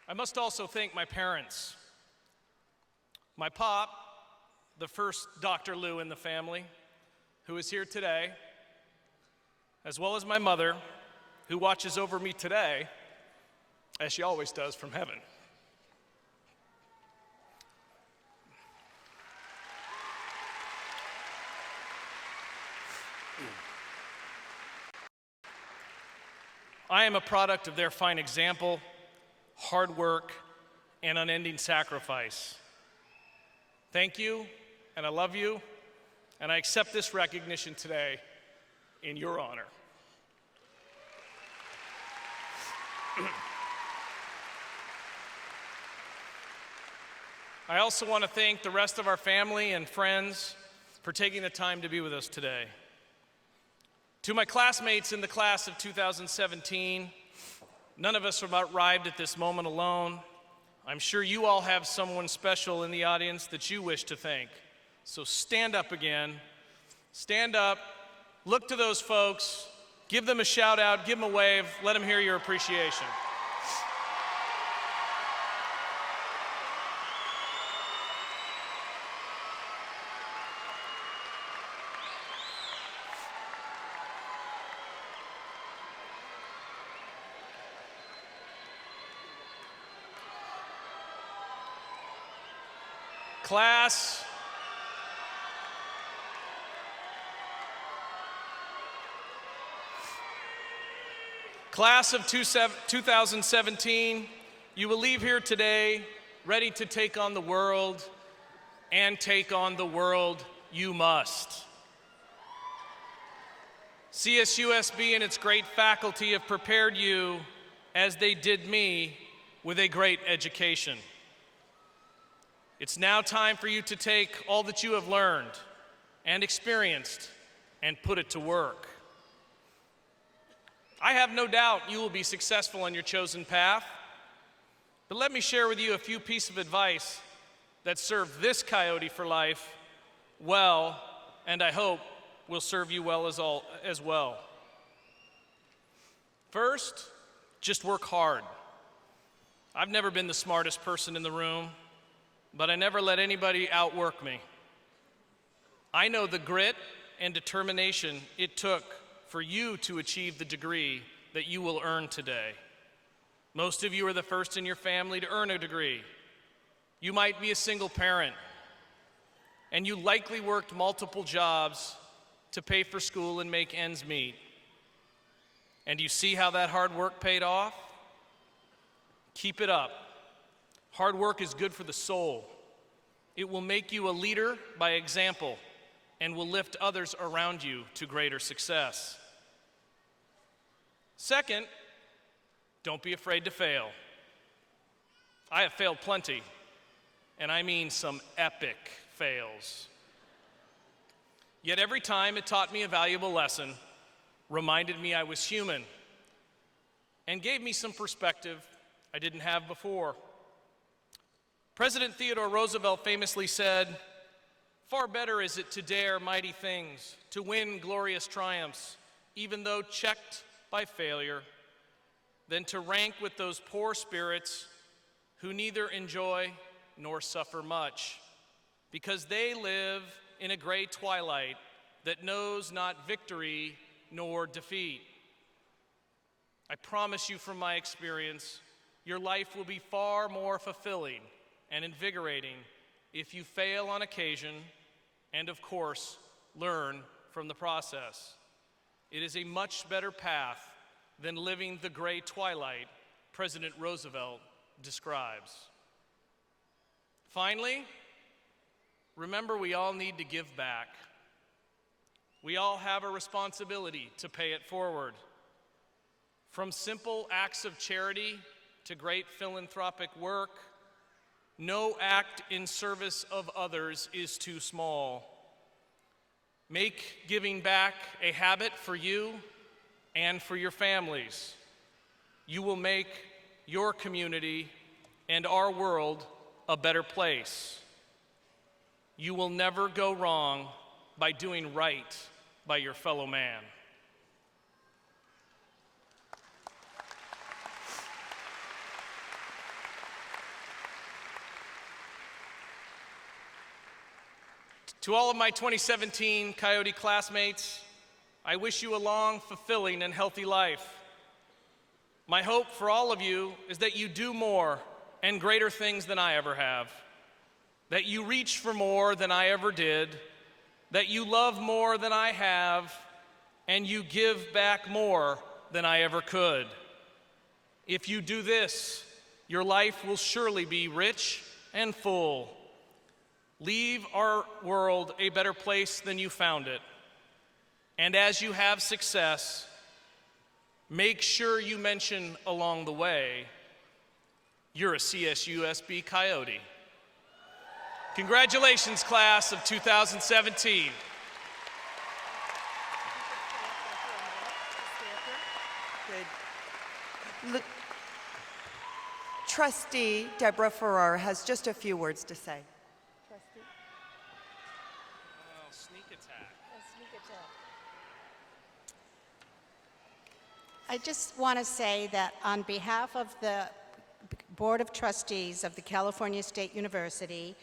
[SPEAKER 15] I must also thank my parents. My pop, the first Dr. Lou in the family, who is here today, as well as my mother, who watches over me today, as she always does from heaven. I am a product of their fine example, hard work, and unending sacrifice. Thank you, and I love you, and I accept this recognition today in your honor. I also want to thank the rest of our family and friends for taking the time to be with us today. To my classmates in the class of 2017, none of us have arrived at this moment alone. I'm sure you all have someone special in the audience that you wish to thank. So stand up again, stand up, look to those folks, give them a shout out, give them a wave, let them hear your appreciation. Class of 2017, you will leave here today ready to take on the world, and take on the world you must. CSUSB and its great faculty have prepared you, as they did me, with a great education. It's now time for you to take all that you have learned and experienced and put it to work. I have no doubt you will be successful on your chosen path, but let me share with you a few pieces of advice that serve this Coyote for life well, and I hope will serve you well as well. First, just work hard. I've never been the smartest person in the room, but I never let anybody outwork me. I know the grit and determination it took for you to achieve the degree that you will earn today. Most of you are the first in your family to earn a degree. You might be a single parent, and you likely worked multiple jobs to pay for school and make ends meet. And you see how that hard work paid off? Keep it up. Hard work is good for the soul. It will make you a leader by example and will lift others around you to greater success. Second, don't be afraid to fail. I have failed plenty, and I mean some epic fails. Yet every time it taught me a valuable lesson, reminded me I was human, and gave me some perspective I didn't have before. President Theodore Roosevelt famously said, "Far better is it to dare mighty things, to win glorious triumphs, even though checked by failure, than to rank with those poor spirits who neither enjoy nor suffer much." because they live in a gray twilight that knows not victory nor defeat. I promise you from my experience, your life will be far more fulfilling and invigorating if you fail on occasion and, of course, learn from the process. It is a much better path than living the gray twilight President Roosevelt describes. Finally, remember we all need to give back. We all have a responsibility to pay it forward. From simple acts of charity to great philanthropic work, no act in service of others is too small. Make giving back a habit for you and for your families. You will make your community and our world a better place. You will never go wrong by doing right by your fellow man. To all of my 2017 Coyote classmates, I wish you a long, fulfilling, and healthy life. My hope for all of you is that you do more and greater things than I ever have, that you reach for more than I ever did, that you love more than I have, and you give back more than I ever could. If you do this, your life will surely be rich and full. Leave our world a better place than you found it. And as you have success, make sure you mention along the way, you're a CSUSB Coyote. Congratulations, class of 2017.
[SPEAKER 4] Good. Trustee Deborah Farrar has just a few words to say.
[SPEAKER 15] Sneak attack.
[SPEAKER 16] I just want to say that on behalf of the Board of Trustees of the California State University,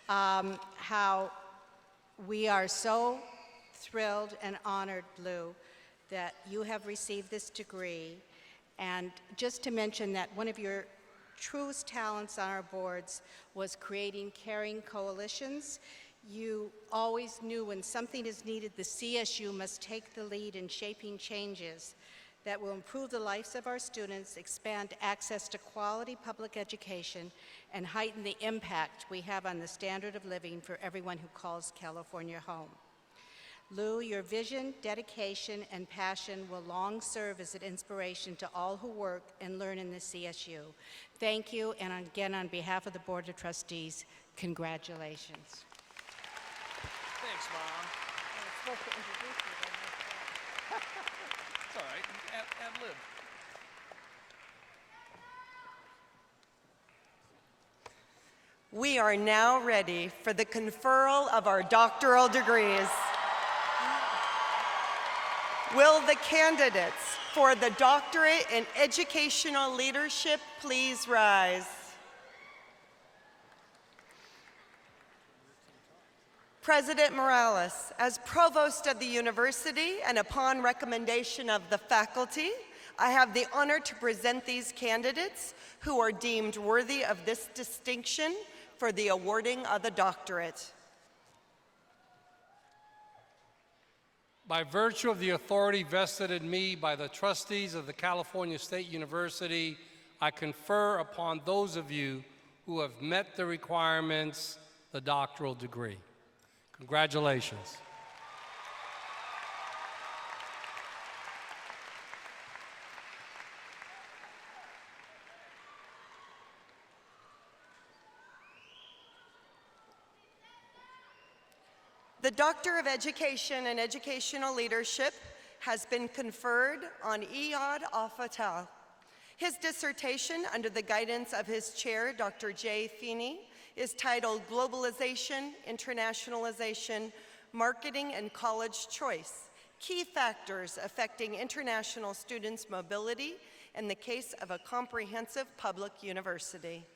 [SPEAKER 16] how we are so thrilled and honored, Lou, that you have received this degree. And just to mention that one of your truest talents on our boards was creating caring coalitions. You always knew when something is needed, the CSU must take the lead in shaping changes that will improve the lives of our students, expand access to quality public education, and heighten the impact we have on the standard of living for everyone who calls California home. Lou, your vision, dedication, and passion will long serve as an inspiration to all who work and learn in the CSU. Thank you, and again, on behalf of the Board of Trustees, congratulations.
[SPEAKER 15] Thanks, Mom. It's all right. Ad lib.
[SPEAKER 4] We are now ready for the conferral of our doctoral degrees. Will the candidates for the doctorate in educational leadership please rise? President Morales, as provost of the university and upon recommendation of the faculty, I have the honor to present these candidates who are deemed worthy of this distinction for the awarding of the doctorate.
[SPEAKER 14] By virtue of the authority vested in me by the trustees of the California State University, I confer upon those of you who have met the requirements the doctoral degree. Congratulations.
[SPEAKER 4] The Doctor of Education and Educational Leadership has been conferred on Iyad Al-Fatal. His dissertation, under the guidance of his chair, Dr. Jay Feeney, is titled Globalization, Internationalization, Marketing and College Choice, Key Factors Affecting International Students' Mobility in the Case of a Comprehensive Public University.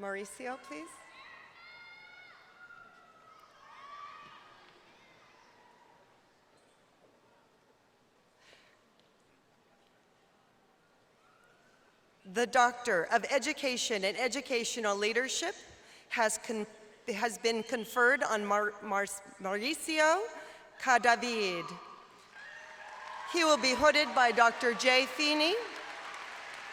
[SPEAKER 4] Mauricio, please. The Doctor of Education and Educational Leadership has been conferred on Mauricio Cadavid. He will be hooded by Dr. Jay Feeney.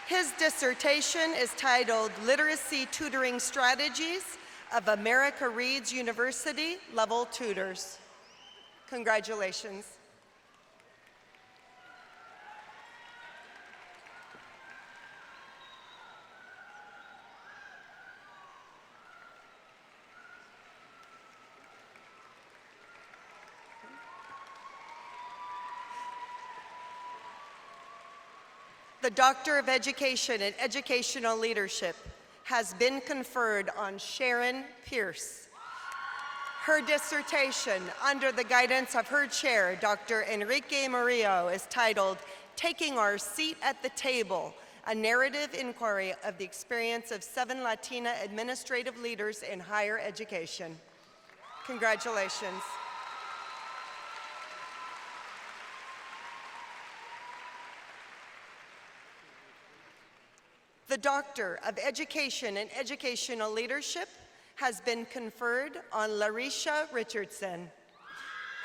[SPEAKER 4] His dissertation is titled Literacy Tutoring Strategies of America Reads University Level Tutors. Congratulations. The Doctor of Education and Educational Leadership has been conferred on Sharon Pierce. Her dissertation, under the guidance of her chair, Dr. Enrique Murillo, is titled Taking Our Seat at the Table, a narrative inquiry of the experience of 7 Latina administrative leaders in higher education. Congratulations. The Doctor of Education and Educational Leadership has been conferred on Larisha Richardson.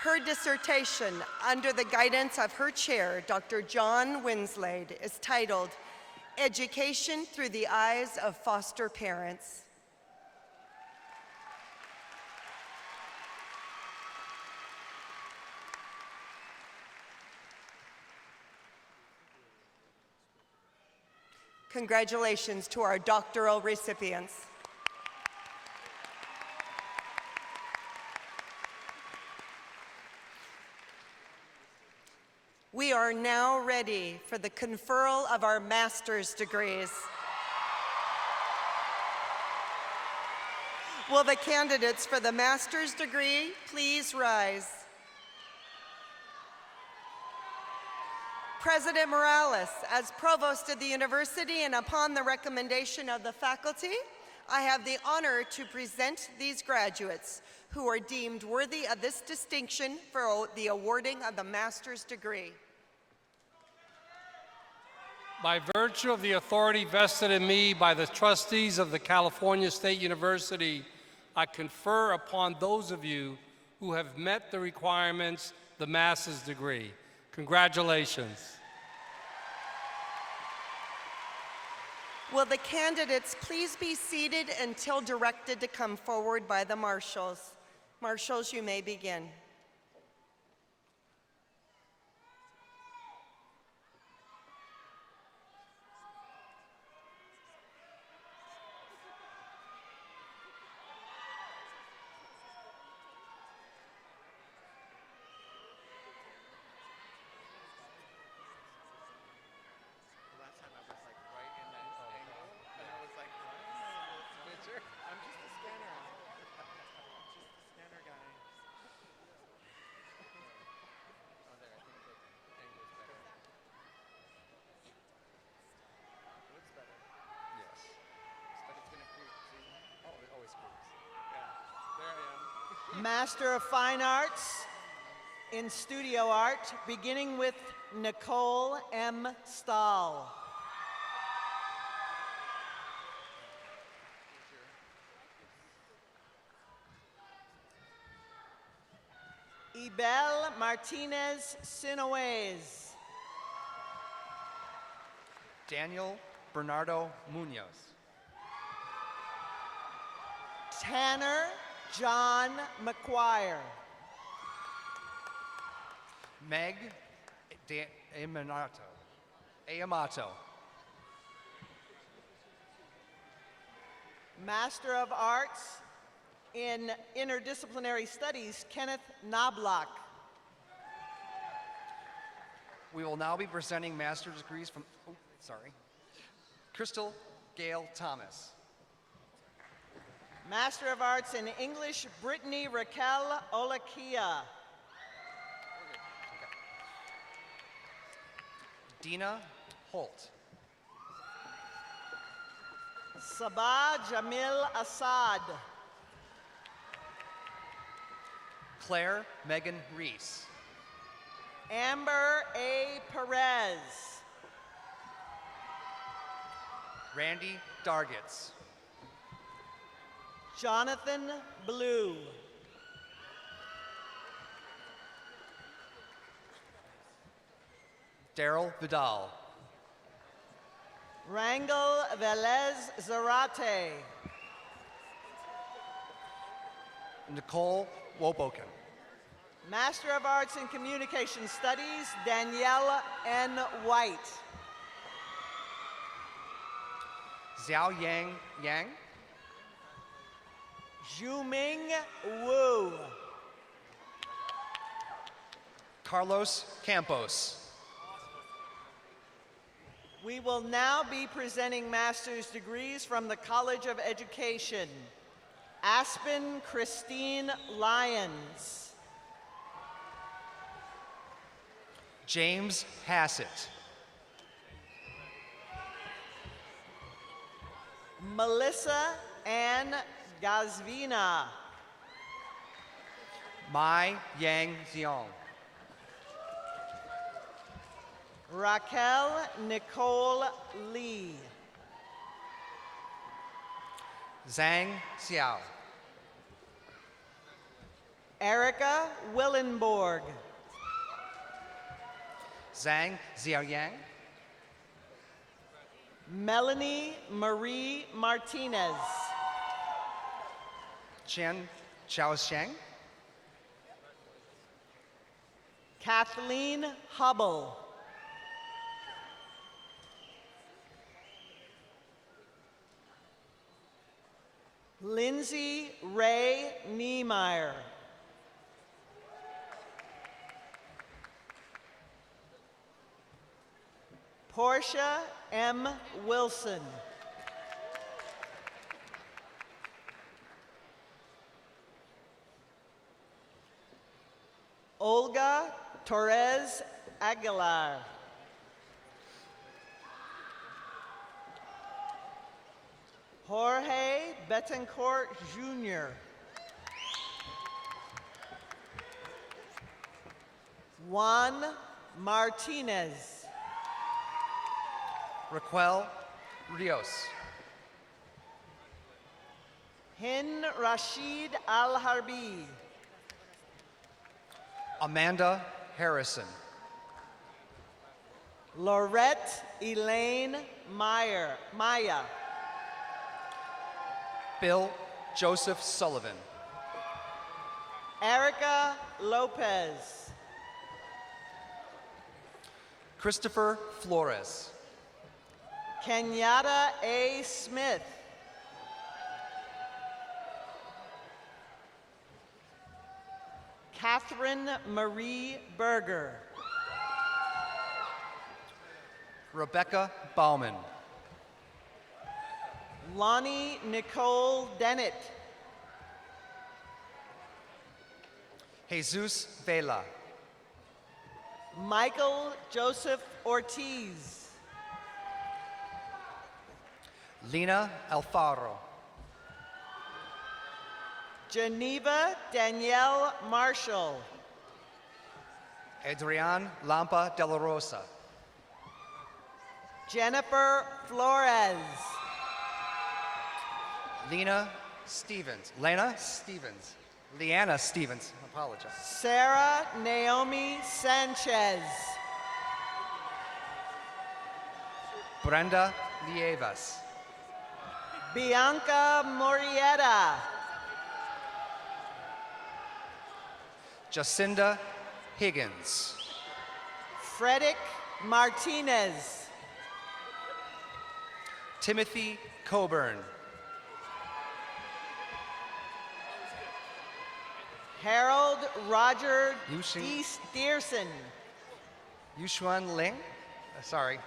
[SPEAKER 4] Her dissertation, under the guidance of her chair, Dr. John Winslade, is titled Education Through the Eyes of Foster Parents. Congratulations to our doctoral recipients. We are now ready for the conferral of our master's degrees. Will the candidates for the master's degree please rise? President Morales, as provost of the university and upon the recommendation of the faculty, I have the honor to present these graduates who are deemed worthy of this distinction for the awarding of the master's degree.
[SPEAKER 14] By virtue of the authority vested in me by the trustees of the California State University, I confer upon those of you who have met the requirements of the master's degree. Congratulations.
[SPEAKER 4] Will the candidates please be seated until directed to come forward by the marshals? Marshals, you may begin.
[SPEAKER 1] Master of Fine Arts in Studio Art, beginning with Nicole M. Stahl. Ibel Martinez Sinoes.
[SPEAKER 17] Daniel Bernardo Munoz.
[SPEAKER 1] Tanner John McQuire.
[SPEAKER 17] Meg Amato.
[SPEAKER 1] Master of Arts in Interdisciplinary Studies, Kenneth Knobloch.
[SPEAKER 17] We will now be presenting master's degrees from, Crystal Gail Thomas.
[SPEAKER 1] Master of Arts in English, Brittany Raquel Olakia.
[SPEAKER 17] Dina Holt.
[SPEAKER 1] Sabah Jamil Assad.
[SPEAKER 17] Claire Megan Reese.
[SPEAKER 1] Amber A. Perez.
[SPEAKER 17] Randy Dargitz.
[SPEAKER 1] Jonathan Blue.
[SPEAKER 17] Daryl Vidal.
[SPEAKER 1] Rangel Velez Zarate.
[SPEAKER 17] Nicole Woboken.
[SPEAKER 1] Master of Arts in Communication Studies, Danielle N. White.
[SPEAKER 17] Xiao Yang Yang.
[SPEAKER 1] Zhuming Wu.
[SPEAKER 17] Carlos Campos.
[SPEAKER 1] We will now be presenting master's degrees from the College of Education. Aspen Christine Lyons.
[SPEAKER 17] James Hassett.
[SPEAKER 1] Melissa Ann Gazvina.
[SPEAKER 17] Mai Yang Xiong.
[SPEAKER 1] Raquel Nicole Lee.
[SPEAKER 17] Zhang Xiao.
[SPEAKER 1] Erica Willenborg.
[SPEAKER 17] Zhang Xiaoyang.
[SPEAKER 1] Melanie Marie Martinez.
[SPEAKER 17] Chen Chaosheng.
[SPEAKER 1] Kathleen Hubble. Lindsay Ray Niemeyer. Portia M. Wilson. Olga Torres Aguilar. Jorge Betancourt Jr. Juan Martinez.
[SPEAKER 17] Raquel Rios.
[SPEAKER 1] Hind Rashid Al Harbi.
[SPEAKER 17] Amanda Harrison.
[SPEAKER 1] Laurette Elaine Maya.
[SPEAKER 17] Bill Joseph Sullivan.
[SPEAKER 1] Erica Lopez.
[SPEAKER 17] Christopher Flores.
[SPEAKER 1] Kenyatta A. Smith. Catherine Marie Berger.
[SPEAKER 17] Rebecca Bauman.
[SPEAKER 1] Lonnie Nicole Dennett.
[SPEAKER 17] Jesus Vela.
[SPEAKER 1] Michael Joseph Ortiz.
[SPEAKER 17] Lena Alfaro.
[SPEAKER 1] Geneva Danielle Marshall.
[SPEAKER 17] Adrian Lampa de la Rosa.
[SPEAKER 1] Jennifer Flores.
[SPEAKER 17] Lena Stevens. Leanna Stevens. I apologize.
[SPEAKER 1] Sarah Naomi Sanchez.
[SPEAKER 17] Brenda Lievas.
[SPEAKER 1] Bianca Morietta.
[SPEAKER 17] Jacinda Higgins.
[SPEAKER 1] Frederick Martinez.
[SPEAKER 17] Timothy Coburn.
[SPEAKER 1] Harold Roger
[SPEAKER 17] Yuxing.
[SPEAKER 1] Dearson.
[SPEAKER 17] Yushuan Ling. Sorry.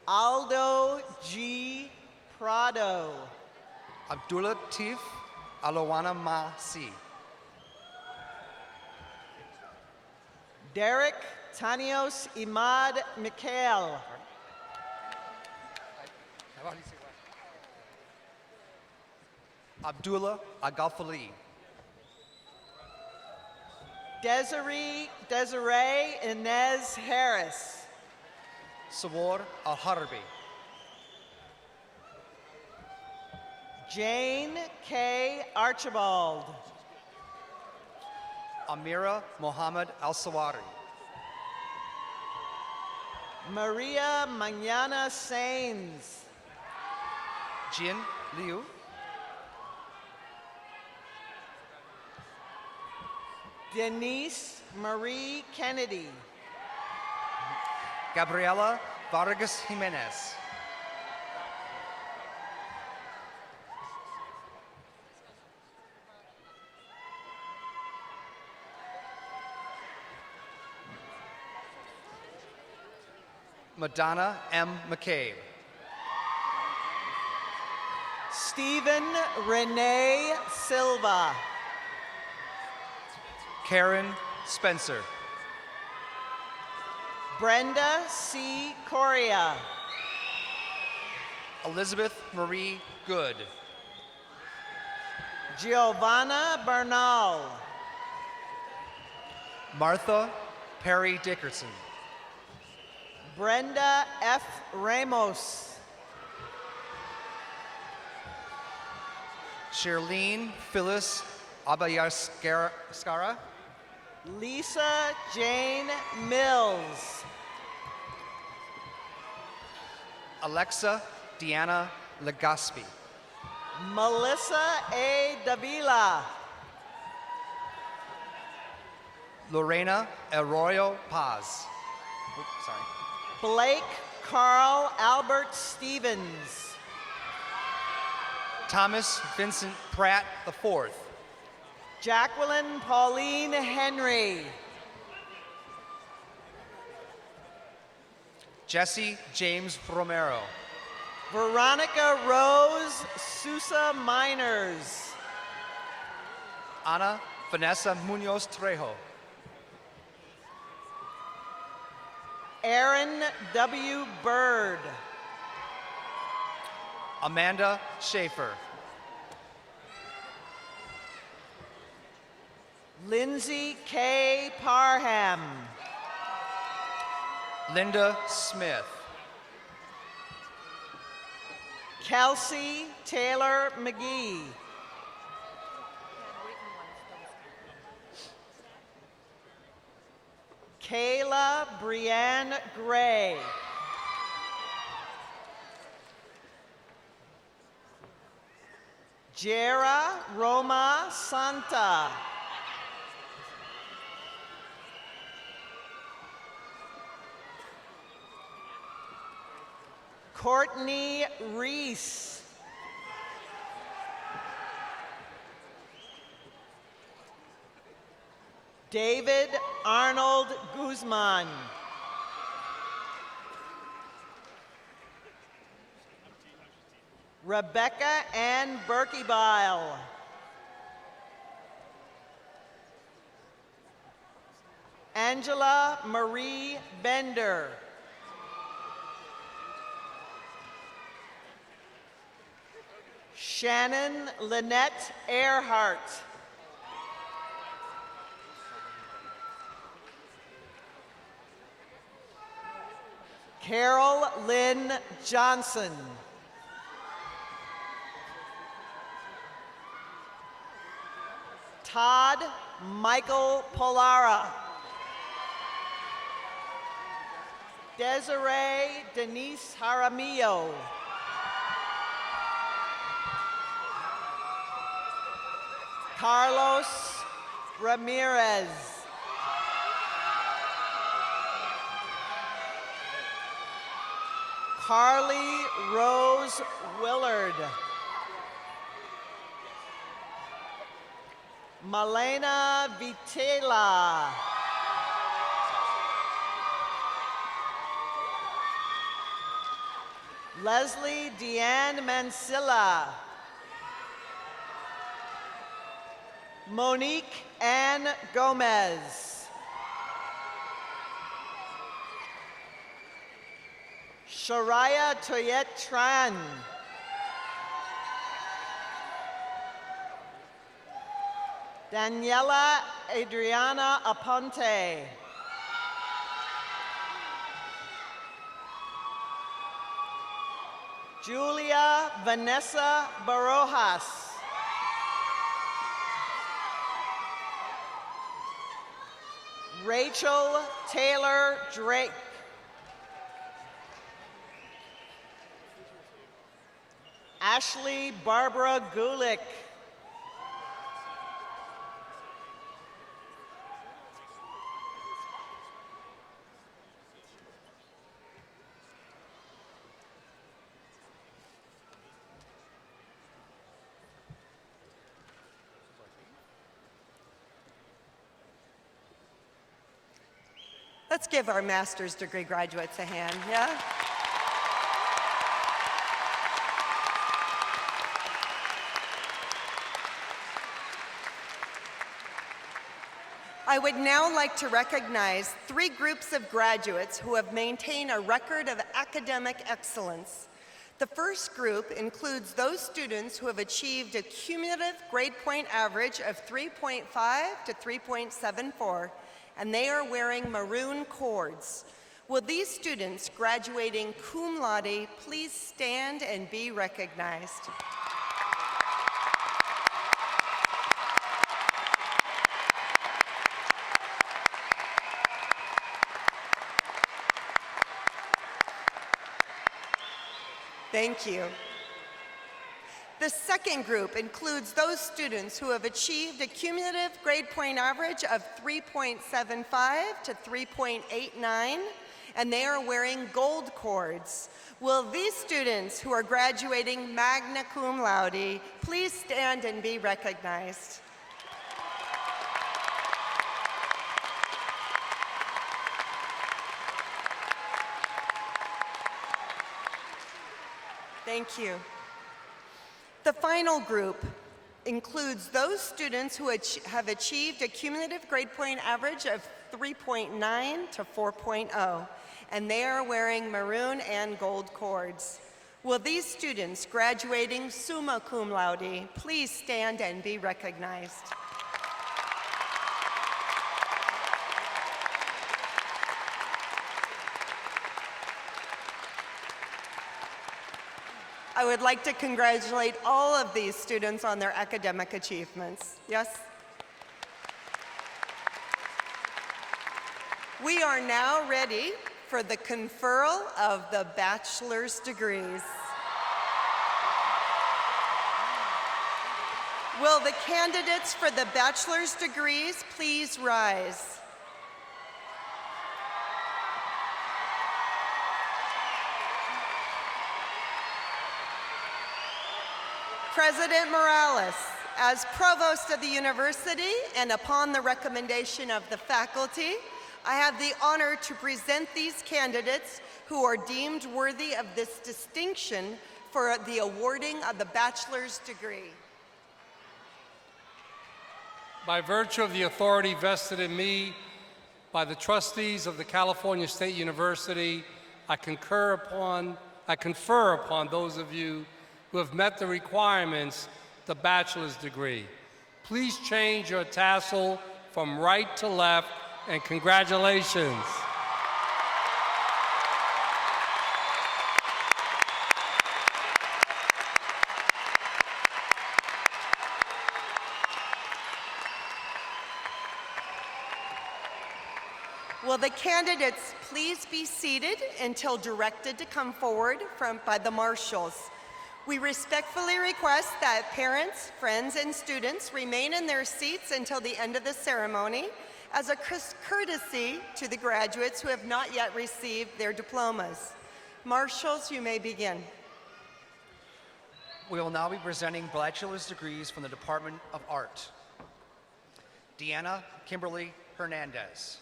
[SPEAKER 1] Aldo G. Prado.
[SPEAKER 17] Abdullah Tif Alawana Ma Si.
[SPEAKER 1] Derek Tanios Imad Mikhail.
[SPEAKER 17] Abdullah Agalfali.
[SPEAKER 1] Desiree Inez Harris.
[SPEAKER 17] Sawar Al-Harbi.
[SPEAKER 1] Jane K. Archibald.
[SPEAKER 17] Amira Mohammed Al-Sawari.
[SPEAKER 1] Maria Mañana Sains.
[SPEAKER 17] Jin Liu.
[SPEAKER 1] Denise Marie Kennedy.
[SPEAKER 17] Gabriela Vargas Jimenez. Madonna M. McCabe.
[SPEAKER 1] Stephen Renee Silva.
[SPEAKER 17] Karen Spencer.
[SPEAKER 1] Brenda C. Coria.
[SPEAKER 17] Elizabeth Marie Good.
[SPEAKER 1] Giovanna Bernal.
[SPEAKER 17] Martha Perry Dickerson.
[SPEAKER 1] Brenda F. Ramos.
[SPEAKER 17] Shirlene Phyllis Abayaskara.
[SPEAKER 1] Lisa Jane Mills.
[SPEAKER 17] Alexa Deanna Legaspi.
[SPEAKER 1] Melissa A. Davila.
[SPEAKER 17] Lorena Arroyo Paz. Oops, sorry.
[SPEAKER 1] Blake Carl Albert Stevens.
[SPEAKER 17] Thomas Vincent Pratt IV.
[SPEAKER 1] Jacqueline Pauline Henry.
[SPEAKER 17] Jesse James Romero.
[SPEAKER 1] Veronica Rose Sousa Miners.
[SPEAKER 17] Ana Vanessa Munoz Trejo.
[SPEAKER 1] Aaron W. Bird.
[SPEAKER 17] Amanda Schaefer.
[SPEAKER 1] Lindsay K. Parham.
[SPEAKER 17] Linda Smith.
[SPEAKER 1] Kelsey Taylor McGee. Kayla Brianne Gray. Jera Roma Santa. Courtney Reese. David Arnold Guzman. Rebecca Ann Berkebile. Angela Marie Bender. Shannon Lynette Earhart. Carol Lynn Johnson. Todd Michael Polara. Desiree Denise Jaramillo. Carlos Ramirez. Carly Rose Willard. Malena Vitela. Leslie Deanne Mansilla. Monique Ann Gomez. Sharaya Toyet Tran. Daniela Adriana Aponte. Julia Vanessa Barojas. Rachel Taylor Drake. Ashley Barbara Gulick.
[SPEAKER 4] Let's give our master's degree graduates a hand, yeah? I would now like to recognize 3 groups of graduates who have maintained a record of academic excellence. The first group includes those students who have achieved a cumulative grade point average of 3.5 to 3.74, and they are wearing maroon cords. Will these students graduating cum laude please stand and be recognized? Thank you. The second group includes those students who have achieved a cumulative grade point average of 3.75 to 3.89, and they are wearing gold cords. Will these students who are graduating magna cum laude please stand and be recognized? Thank you. The final group includes those students who have achieved a cumulative grade point average of 3.9 to 4.0, and they are wearing maroon and gold cords. Will these students graduating summa cum laude please stand and be recognized? I would like to congratulate all of these students on their academic achievements. Yes? We are now ready for the conferral of the bachelor's degrees. Will the candidates for the bachelor's degrees please rise? President Morales, as Provost of the University and upon the recommendation of the faculty, I have the honor to present these candidates who are deemed worthy of this distinction for the awarding of the bachelor's degree.
[SPEAKER 14] By virtue of the authority vested in me by the trustees of the California State University, I confer upon those of you who have met the requirements of the bachelor's degree. Please change your tassel from right to left, and congratulations.
[SPEAKER 4] Will the candidates please be seated until directed to come forward by the marshals? We respectfully request that parents, friends, and students remain in their seats until the end of the ceremony as a courtesy to the graduates who have not yet received their diplomas. Marshals, you may begin.
[SPEAKER 17] We will now be presenting bachelor's degrees from the Department of Art. Deanna Kimberly Hernandez.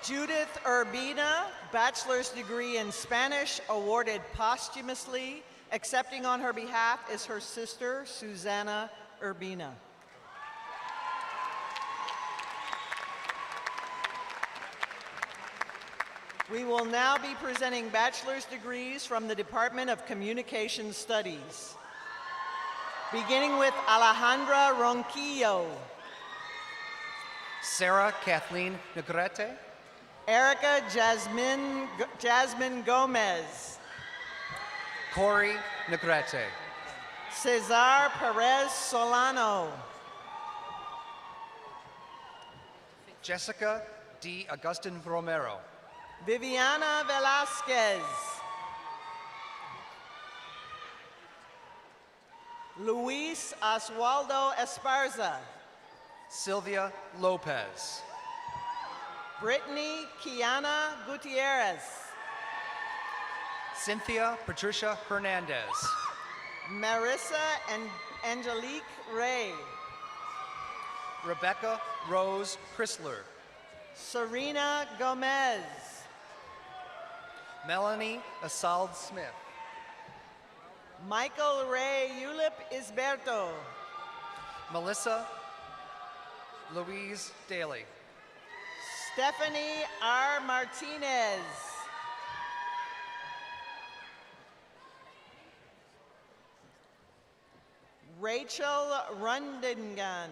[SPEAKER 1] Judith Urbina, bachelor's degree in Spanish, awarded posthumously. Accepting on her behalf is her sister, Susanna Urbina. We will now be presenting bachelor's degrees from the Department of Communication Studies. Beginning with Alejandra Ronquillo,
[SPEAKER 17] Sarah Kathleen Negrete,
[SPEAKER 1] Erica Jasmine Gomez,
[SPEAKER 17] Corey Negrete,
[SPEAKER 1] Cesar Perez Solano,
[SPEAKER 17] Jessica D. Agustin Romero,
[SPEAKER 1] Viviana Velasquez, Luis Oswaldo Esparza,
[SPEAKER 17] Sylvia Lopez,
[SPEAKER 1] Brittany Kiana Gutierrez,
[SPEAKER 17] Cynthia Patricia Hernandez,
[SPEAKER 1] Marissa and Angelique Ray,
[SPEAKER 17] Rebecca Rose Chrysler,
[SPEAKER 1] Serena Gomez,
[SPEAKER 17] Melanie Asald Smith,
[SPEAKER 1] Michael Ray Ulip Isberto,
[SPEAKER 17] Melissa Louise Daly,
[SPEAKER 1] Stephanie R. Martinez, Rachel Rundingan,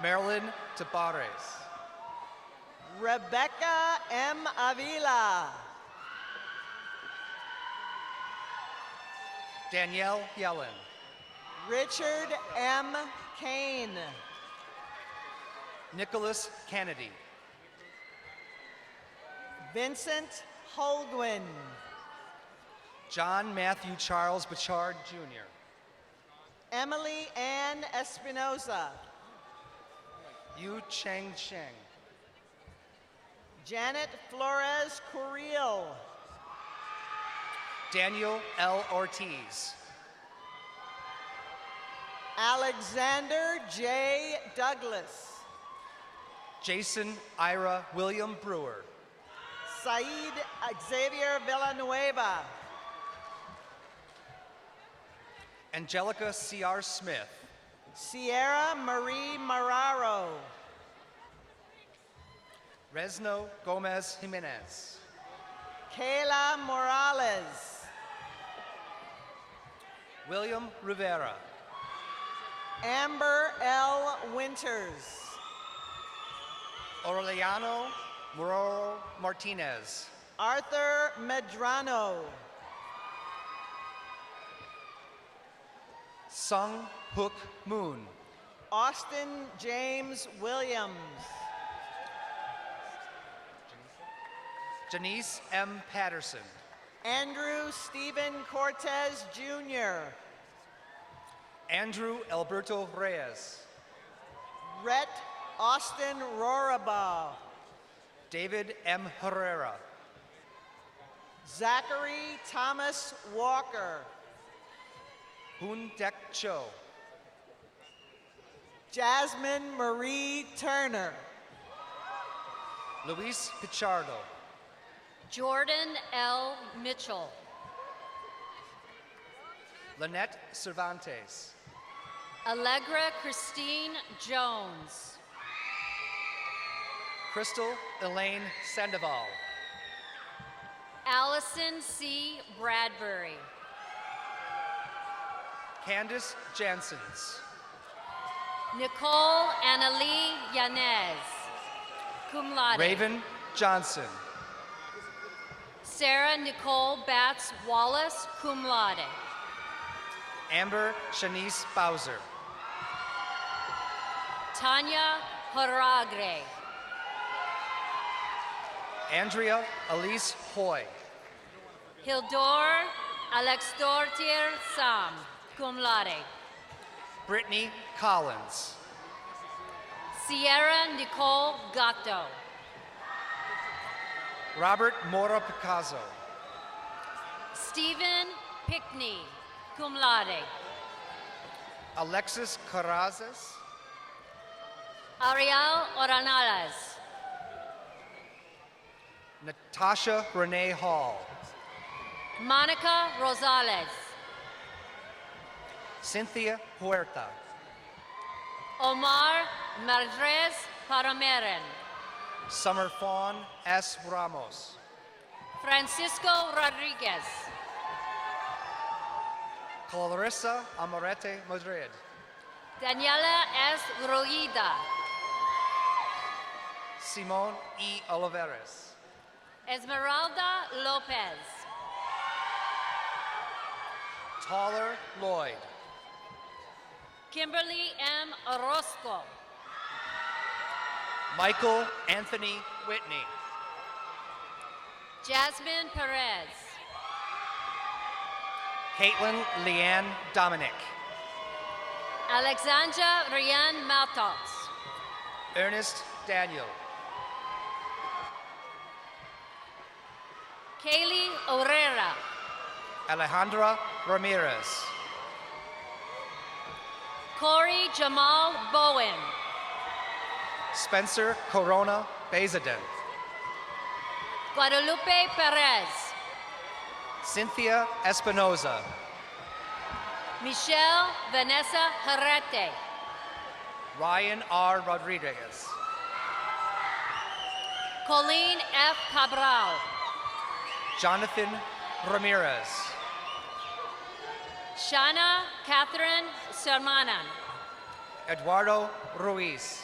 [SPEAKER 17] Marilyn Tabares,
[SPEAKER 1] Rebecca M. Avila,
[SPEAKER 17] Danielle Yellen,
[SPEAKER 1] Richard M. Kane,
[SPEAKER 17] Nicholas Kennedy,
[SPEAKER 1] Vincent Holguin,
[SPEAKER 17] John Matthew Charles Bachard Jr.,
[SPEAKER 1] Emily Ann Espinoza,
[SPEAKER 17] Yu Cheng Sheng,
[SPEAKER 1] Janet Flores Curiel,
[SPEAKER 17] Daniel L. Ortiz,
[SPEAKER 1] Alexander J. Douglas,
[SPEAKER 17] Jason Ira William Brewer,
[SPEAKER 1] Said Xavier Villanueva,
[SPEAKER 17] Angelica C.R. Smith,
[SPEAKER 1] Sierra Marie Marraro,
[SPEAKER 17] Resno Gomez Jimenez,
[SPEAKER 1] Kayla Morales,
[SPEAKER 17] William Rivera,
[SPEAKER 1] Amber L. Winters,
[SPEAKER 17] Aureliano Mororo Martinez,
[SPEAKER 1] Arthur Medrano,
[SPEAKER 17] Sung Hook Moon,
[SPEAKER 1] Austin James Williams,
[SPEAKER 17] Janice M. Patterson,
[SPEAKER 1] Andrew Stephen Cortez Jr.,
[SPEAKER 17] Andrew Alberto Reyes,
[SPEAKER 1] Rhett Austin Roraba,
[SPEAKER 17] David M. Herrera,
[SPEAKER 1] Zachary Thomas Walker,
[SPEAKER 17] Hoon Dek Cho,
[SPEAKER 1] Jasmine Marie Turner,
[SPEAKER 17] Luis Pichardo,
[SPEAKER 18] Jordan L. Mitchell,
[SPEAKER 17] Lynette Cervantes,
[SPEAKER 18] Allegra Christine Jones,
[SPEAKER 17] Crystal Elaine Sandoval,
[SPEAKER 18] Allison C. Bradbury,
[SPEAKER 17] Candace Jansens,
[SPEAKER 18] Nicole Annalie Yanez, cum laude.
[SPEAKER 17] Raven Johnson,
[SPEAKER 18] Sarah Nicole Batts Wallace, cum laude.
[SPEAKER 17] Amber Shanice Bowser,
[SPEAKER 18] Tanya Haragre,
[SPEAKER 17] Andrea Elise Hoy,
[SPEAKER 18] Hildor Alexdortir Sam, cum laude.
[SPEAKER 17] Brittany Collins,
[SPEAKER 18] Sierra Nicole Gatto,
[SPEAKER 17] Robert Mora Picasso,
[SPEAKER 18] Stephen Pickney, cum laude.
[SPEAKER 17] Alexis Carrazas,
[SPEAKER 18] Ariel Oranales,
[SPEAKER 17] Natasha Renee Hall,
[SPEAKER 18] Monica Rosales,
[SPEAKER 17] Cynthia Huerta,
[SPEAKER 18] Omar Mardrez Parameren,
[SPEAKER 17] Summer Fawn S. Ramos,
[SPEAKER 18] Francisco Rodriguez.
[SPEAKER 17] Clarissa Amorete Madrid.
[SPEAKER 18] Daniela S. Ruida.
[SPEAKER 17] Simone E. Oliveras.
[SPEAKER 18] Esmeralda Lopez.
[SPEAKER 17] Taller Lloyd.
[SPEAKER 18] Kimberly M. Orozco.
[SPEAKER 17] Michael Anthony Whitney.
[SPEAKER 18] Jasmine Perez.
[SPEAKER 17] Caitlin Leanne Dominic.
[SPEAKER 18] Alexandra Rian Matos.
[SPEAKER 17] Ernest Daniel.
[SPEAKER 18] Kaylee Orera.
[SPEAKER 17] Alejandra Ramirez.
[SPEAKER 18] Corey Jamal Bowen.
[SPEAKER 17] Spencer Corona Bezadin.
[SPEAKER 18] Guadalupe Perez.
[SPEAKER 17] Cynthia Espinoza.
[SPEAKER 18] Michelle Vanessa Herrete.
[SPEAKER 17] Ryan R. Rodriguez.
[SPEAKER 18] Colleen F. Cabral.
[SPEAKER 17] Jonathan Ramirez.
[SPEAKER 18] Shana Catherine Sermanan.
[SPEAKER 17] Eduardo Ruiz.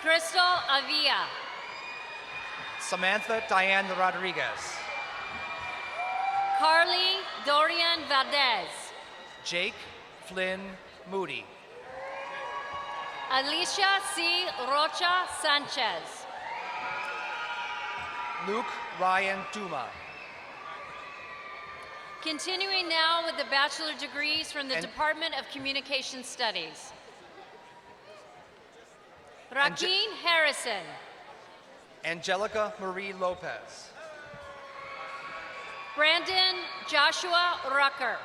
[SPEAKER 18] Crystal Avia.
[SPEAKER 17] Samantha Diane Rodriguez.
[SPEAKER 18] Carly Dorian Valdez.
[SPEAKER 17] Jake Flynn Moody.
[SPEAKER 18] Alicia C. Rocha Sanchez.
[SPEAKER 17] Luke Ryan Duma.
[SPEAKER 18] Continuing now with the bachelor degrees from the Department of Communication Studies. Raquel Harrison.
[SPEAKER 17] Angelica Marie Lopez.
[SPEAKER 18] Brandon Joshua Rucker.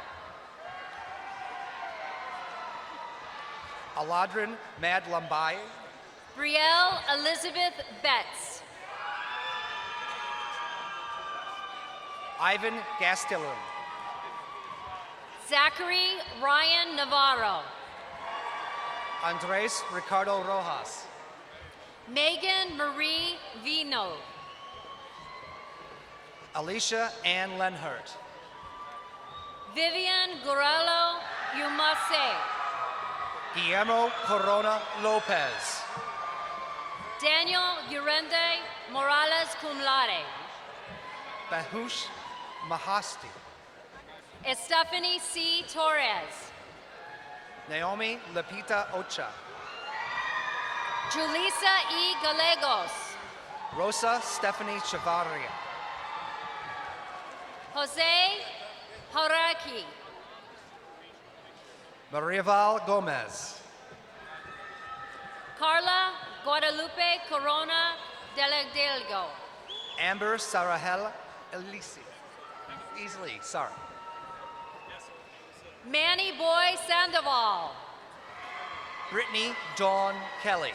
[SPEAKER 17] Aladrin Mad Lambaye.
[SPEAKER 18] Brielle Elizabeth Betts.
[SPEAKER 17] Ivan Gastelum.
[SPEAKER 18] Zachary Ryan Navarro.
[SPEAKER 17] Andres Ricardo Rojas.
[SPEAKER 18] Megan Marie Vino.
[SPEAKER 17] Alicia Ann Lenhart.
[SPEAKER 18] Vivian Gurello Umase.
[SPEAKER 17] Guillermo Corona Lopez.
[SPEAKER 18] Daniel Urende Morales Cum Laude.
[SPEAKER 17] Bahush Mahasti.
[SPEAKER 18] Estefany C. Torres.
[SPEAKER 17] Naomi Lepita Ocha.
[SPEAKER 18] Julissa E. Gallegos.
[SPEAKER 17] Rosa Stephanie Chavaria.
[SPEAKER 18] Jose Horaki.
[SPEAKER 17] Mariaval Gomez.
[SPEAKER 18] Carla Guadalupe Corona Delgado.
[SPEAKER 17] Amber Sarahel Elisi. Easily, sorry.
[SPEAKER 18] Manny Boy Sandoval.
[SPEAKER 17] Brittany Dawn Kelly.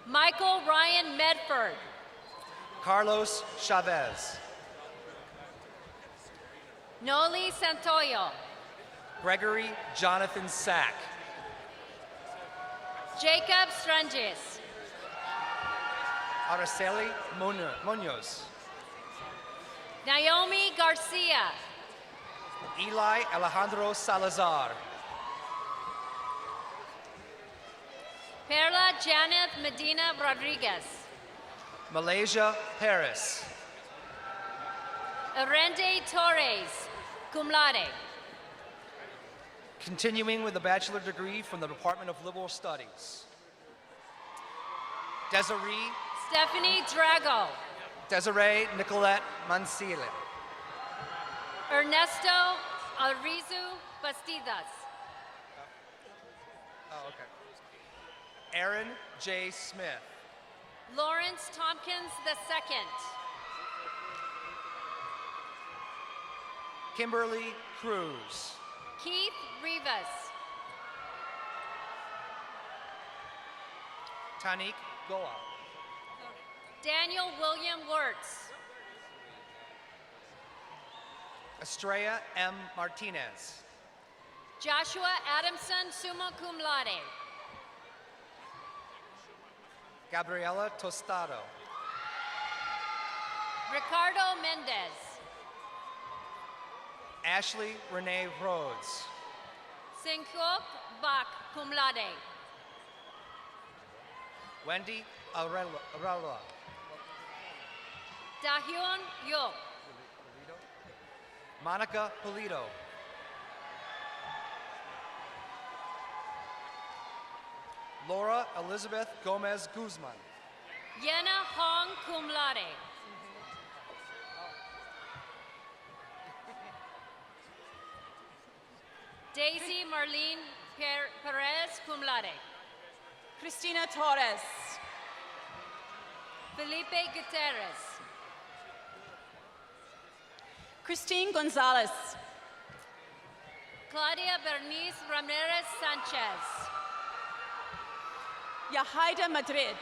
[SPEAKER 18] Michael Ryan Medford.
[SPEAKER 17] Carlos Chavez.
[SPEAKER 18] Noli Santoyo.
[SPEAKER 17] Gregory Jonathan Sack.
[SPEAKER 18] Jacob Stranges.
[SPEAKER 17] Araceli Munoz.
[SPEAKER 18] Naomi Garcia.
[SPEAKER 17] Eli Alejandro Salazar.
[SPEAKER 18] Perla Janet Medina Rodriguez.
[SPEAKER 17] Malaysia Paris.
[SPEAKER 18] Arende Torres, cum laude.
[SPEAKER 17] Continuing with a bachelor degree from the Department of Liberal Studies. Desiree
[SPEAKER 18] Stephanie Drago.
[SPEAKER 17] Desiree Nicolette Mancile.
[SPEAKER 18] Ernesto Arizu Bastidas.
[SPEAKER 17] Oh, okay. Aaron J. Smith.
[SPEAKER 18] Lawrence Tompkins II.
[SPEAKER 17] Kimberly Cruz.
[SPEAKER 18] Keith Rivas.
[SPEAKER 17] Tanik Goa.
[SPEAKER 18] Daniel William Wirtz.
[SPEAKER 17] Estrella M. Martinez.
[SPEAKER 18] Joshua Adamson, summa cum laude.
[SPEAKER 17] Gabriela Tostado.
[SPEAKER 18] Ricardo Mendez.
[SPEAKER 17] Ashley Renee Rhodes.
[SPEAKER 18] Senkyok Bak, cum laude.
[SPEAKER 17] Wendy Arella.
[SPEAKER 18] Dahyun Yo.
[SPEAKER 17] Monica Polito. Laura Elizabeth Gomez Guzman.
[SPEAKER 18] Yena Hong, cum laude. Daisy Marlene Perez, cum laude.
[SPEAKER 3] Cristina Torres.
[SPEAKER 18] Felipe Gutierrez.
[SPEAKER 3] Christine Gonzalez.
[SPEAKER 18] Claudia Bernice Ramirez Sanchez.
[SPEAKER 3] Yahaida Madrid.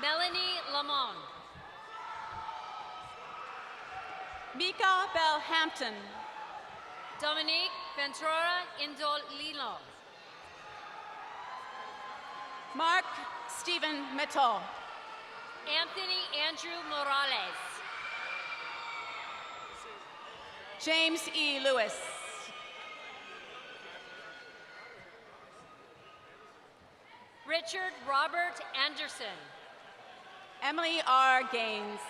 [SPEAKER 18] Melanie Lamont.
[SPEAKER 3] Mika Bell Hampton.
[SPEAKER 18] Dominique Ventura Indolino.
[SPEAKER 3] Mark Stephen Meto.
[SPEAKER 18] Anthony Andrew Morales.
[SPEAKER 3] James E. Lewis.
[SPEAKER 18] Richard Robert Anderson.
[SPEAKER 3] Emily R. Gaines.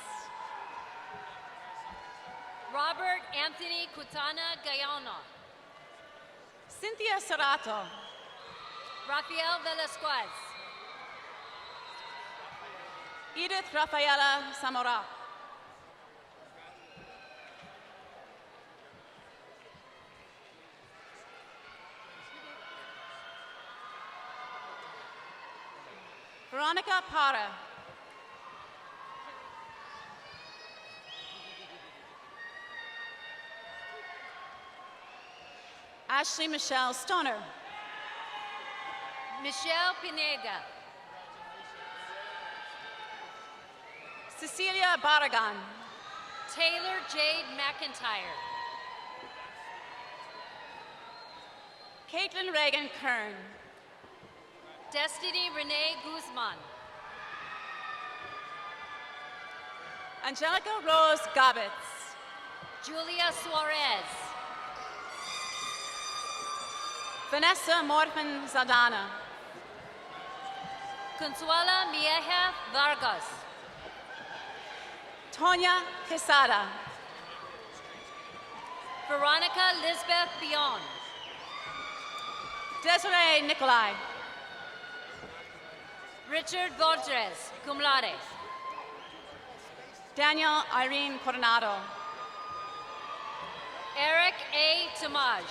[SPEAKER 18] Robert Anthony Cutana Gayano.
[SPEAKER 3] Cynthia Serrato.
[SPEAKER 18] Rafael Velasquez.
[SPEAKER 3] Edith Rafaela Zamora. Veronica Para. Ashley Michelle Stoner.
[SPEAKER 18] Michelle Pineda.
[SPEAKER 3] Cecilia Barragan.
[SPEAKER 18] Taylor Jade McIntyre.
[SPEAKER 3] Caitlin Reagan Kern.
[SPEAKER 18] Destiny Renee Guzman.
[SPEAKER 3] Angelica Rose Gobbets.
[SPEAKER 18] Julia Suarez.
[SPEAKER 3] Vanessa Morfin Zadana.
[SPEAKER 18] Consuela Mieja Vargas.
[SPEAKER 3] Tonya Quesada.
[SPEAKER 18] Veronica Lisbeth Bion.
[SPEAKER 3] Desiree Nicolai.
[SPEAKER 18] Richard Vodres, cum laude.
[SPEAKER 3] Daniel Irene Coronado.
[SPEAKER 18] Eric A. Tamaj.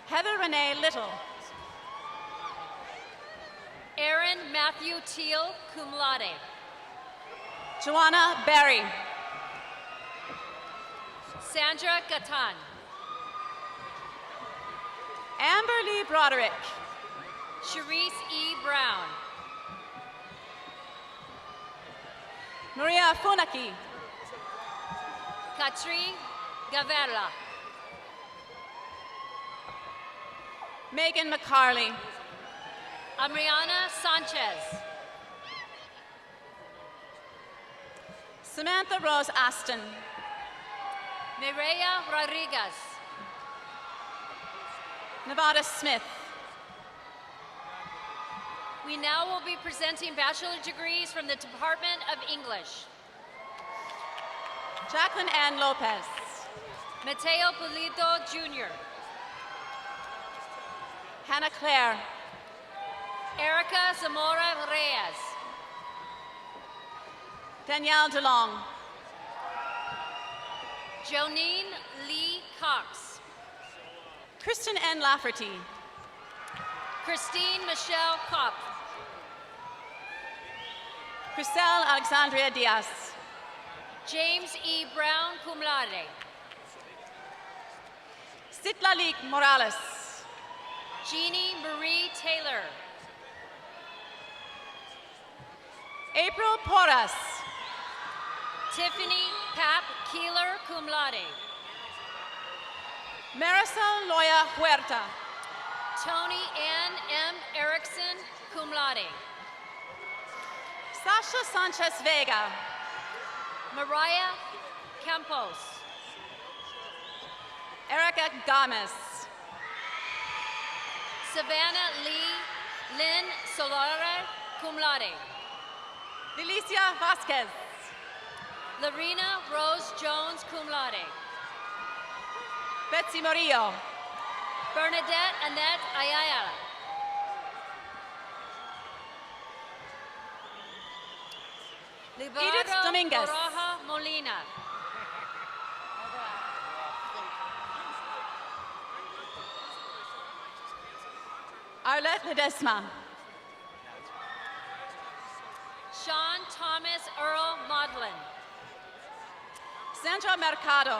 [SPEAKER 3] Heather Renee Little.
[SPEAKER 18] Aaron Matthew Teal, cum laude.
[SPEAKER 3] Joanna Berry.
[SPEAKER 18] Sandra Gatan.
[SPEAKER 3] Amber Lee Broderick.
[SPEAKER 18] Cherise E. Brown.
[SPEAKER 3] Maria Funaki.
[SPEAKER 18] Katri Gaverla.
[SPEAKER 3] Megan McCarley.
[SPEAKER 18] Amriana Sanchez.
[SPEAKER 3] Samantha Rose Aston.
[SPEAKER 18] Mireya Rodriguez.
[SPEAKER 3] Nevada Smith.
[SPEAKER 18] We now will be presenting bachelor degrees from the Department of English.
[SPEAKER 3] Jacqueline Ann Lopez.
[SPEAKER 18] Mateo Polito Jr.
[SPEAKER 3] Hannah Claire.
[SPEAKER 18] Erica Zamora Reyes.
[SPEAKER 3] Danielle DeLong.
[SPEAKER 18] Jonine Lee Cox.
[SPEAKER 3] Kristen N. Lafferty.
[SPEAKER 18] Christine Michelle Kopp.
[SPEAKER 3] Chriselle Alexandria Diaz.
[SPEAKER 18] James E. Brown, cum laude.
[SPEAKER 3] Citlalik Morales.
[SPEAKER 18] Jeannie Marie Taylor.
[SPEAKER 3] April Porras.
[SPEAKER 18] Tiffany Pap Keeler, cum laude.
[SPEAKER 3] Marisol Loya Huerta.
[SPEAKER 18] Tony Ann M. Erickson, cum laude.
[SPEAKER 3] Sasha Sanchez Vega.
[SPEAKER 18] Mariah Campos.
[SPEAKER 3] Erica Gomez.
[SPEAKER 18] Savannah Lee Lynn Solare, cum laude.
[SPEAKER 3] Delicia Vasquez.
[SPEAKER 18] Lorena Rose Jones, cum laude.
[SPEAKER 3] Betsy Murillo.
[SPEAKER 18] Bernadette Annette Ayala.
[SPEAKER 3] Edith Dominguez.
[SPEAKER 18] Baraja Molina.
[SPEAKER 3] Arlette Ledesma.
[SPEAKER 18] Sean Thomas Earl Modlin.
[SPEAKER 3] Sandra Mercado.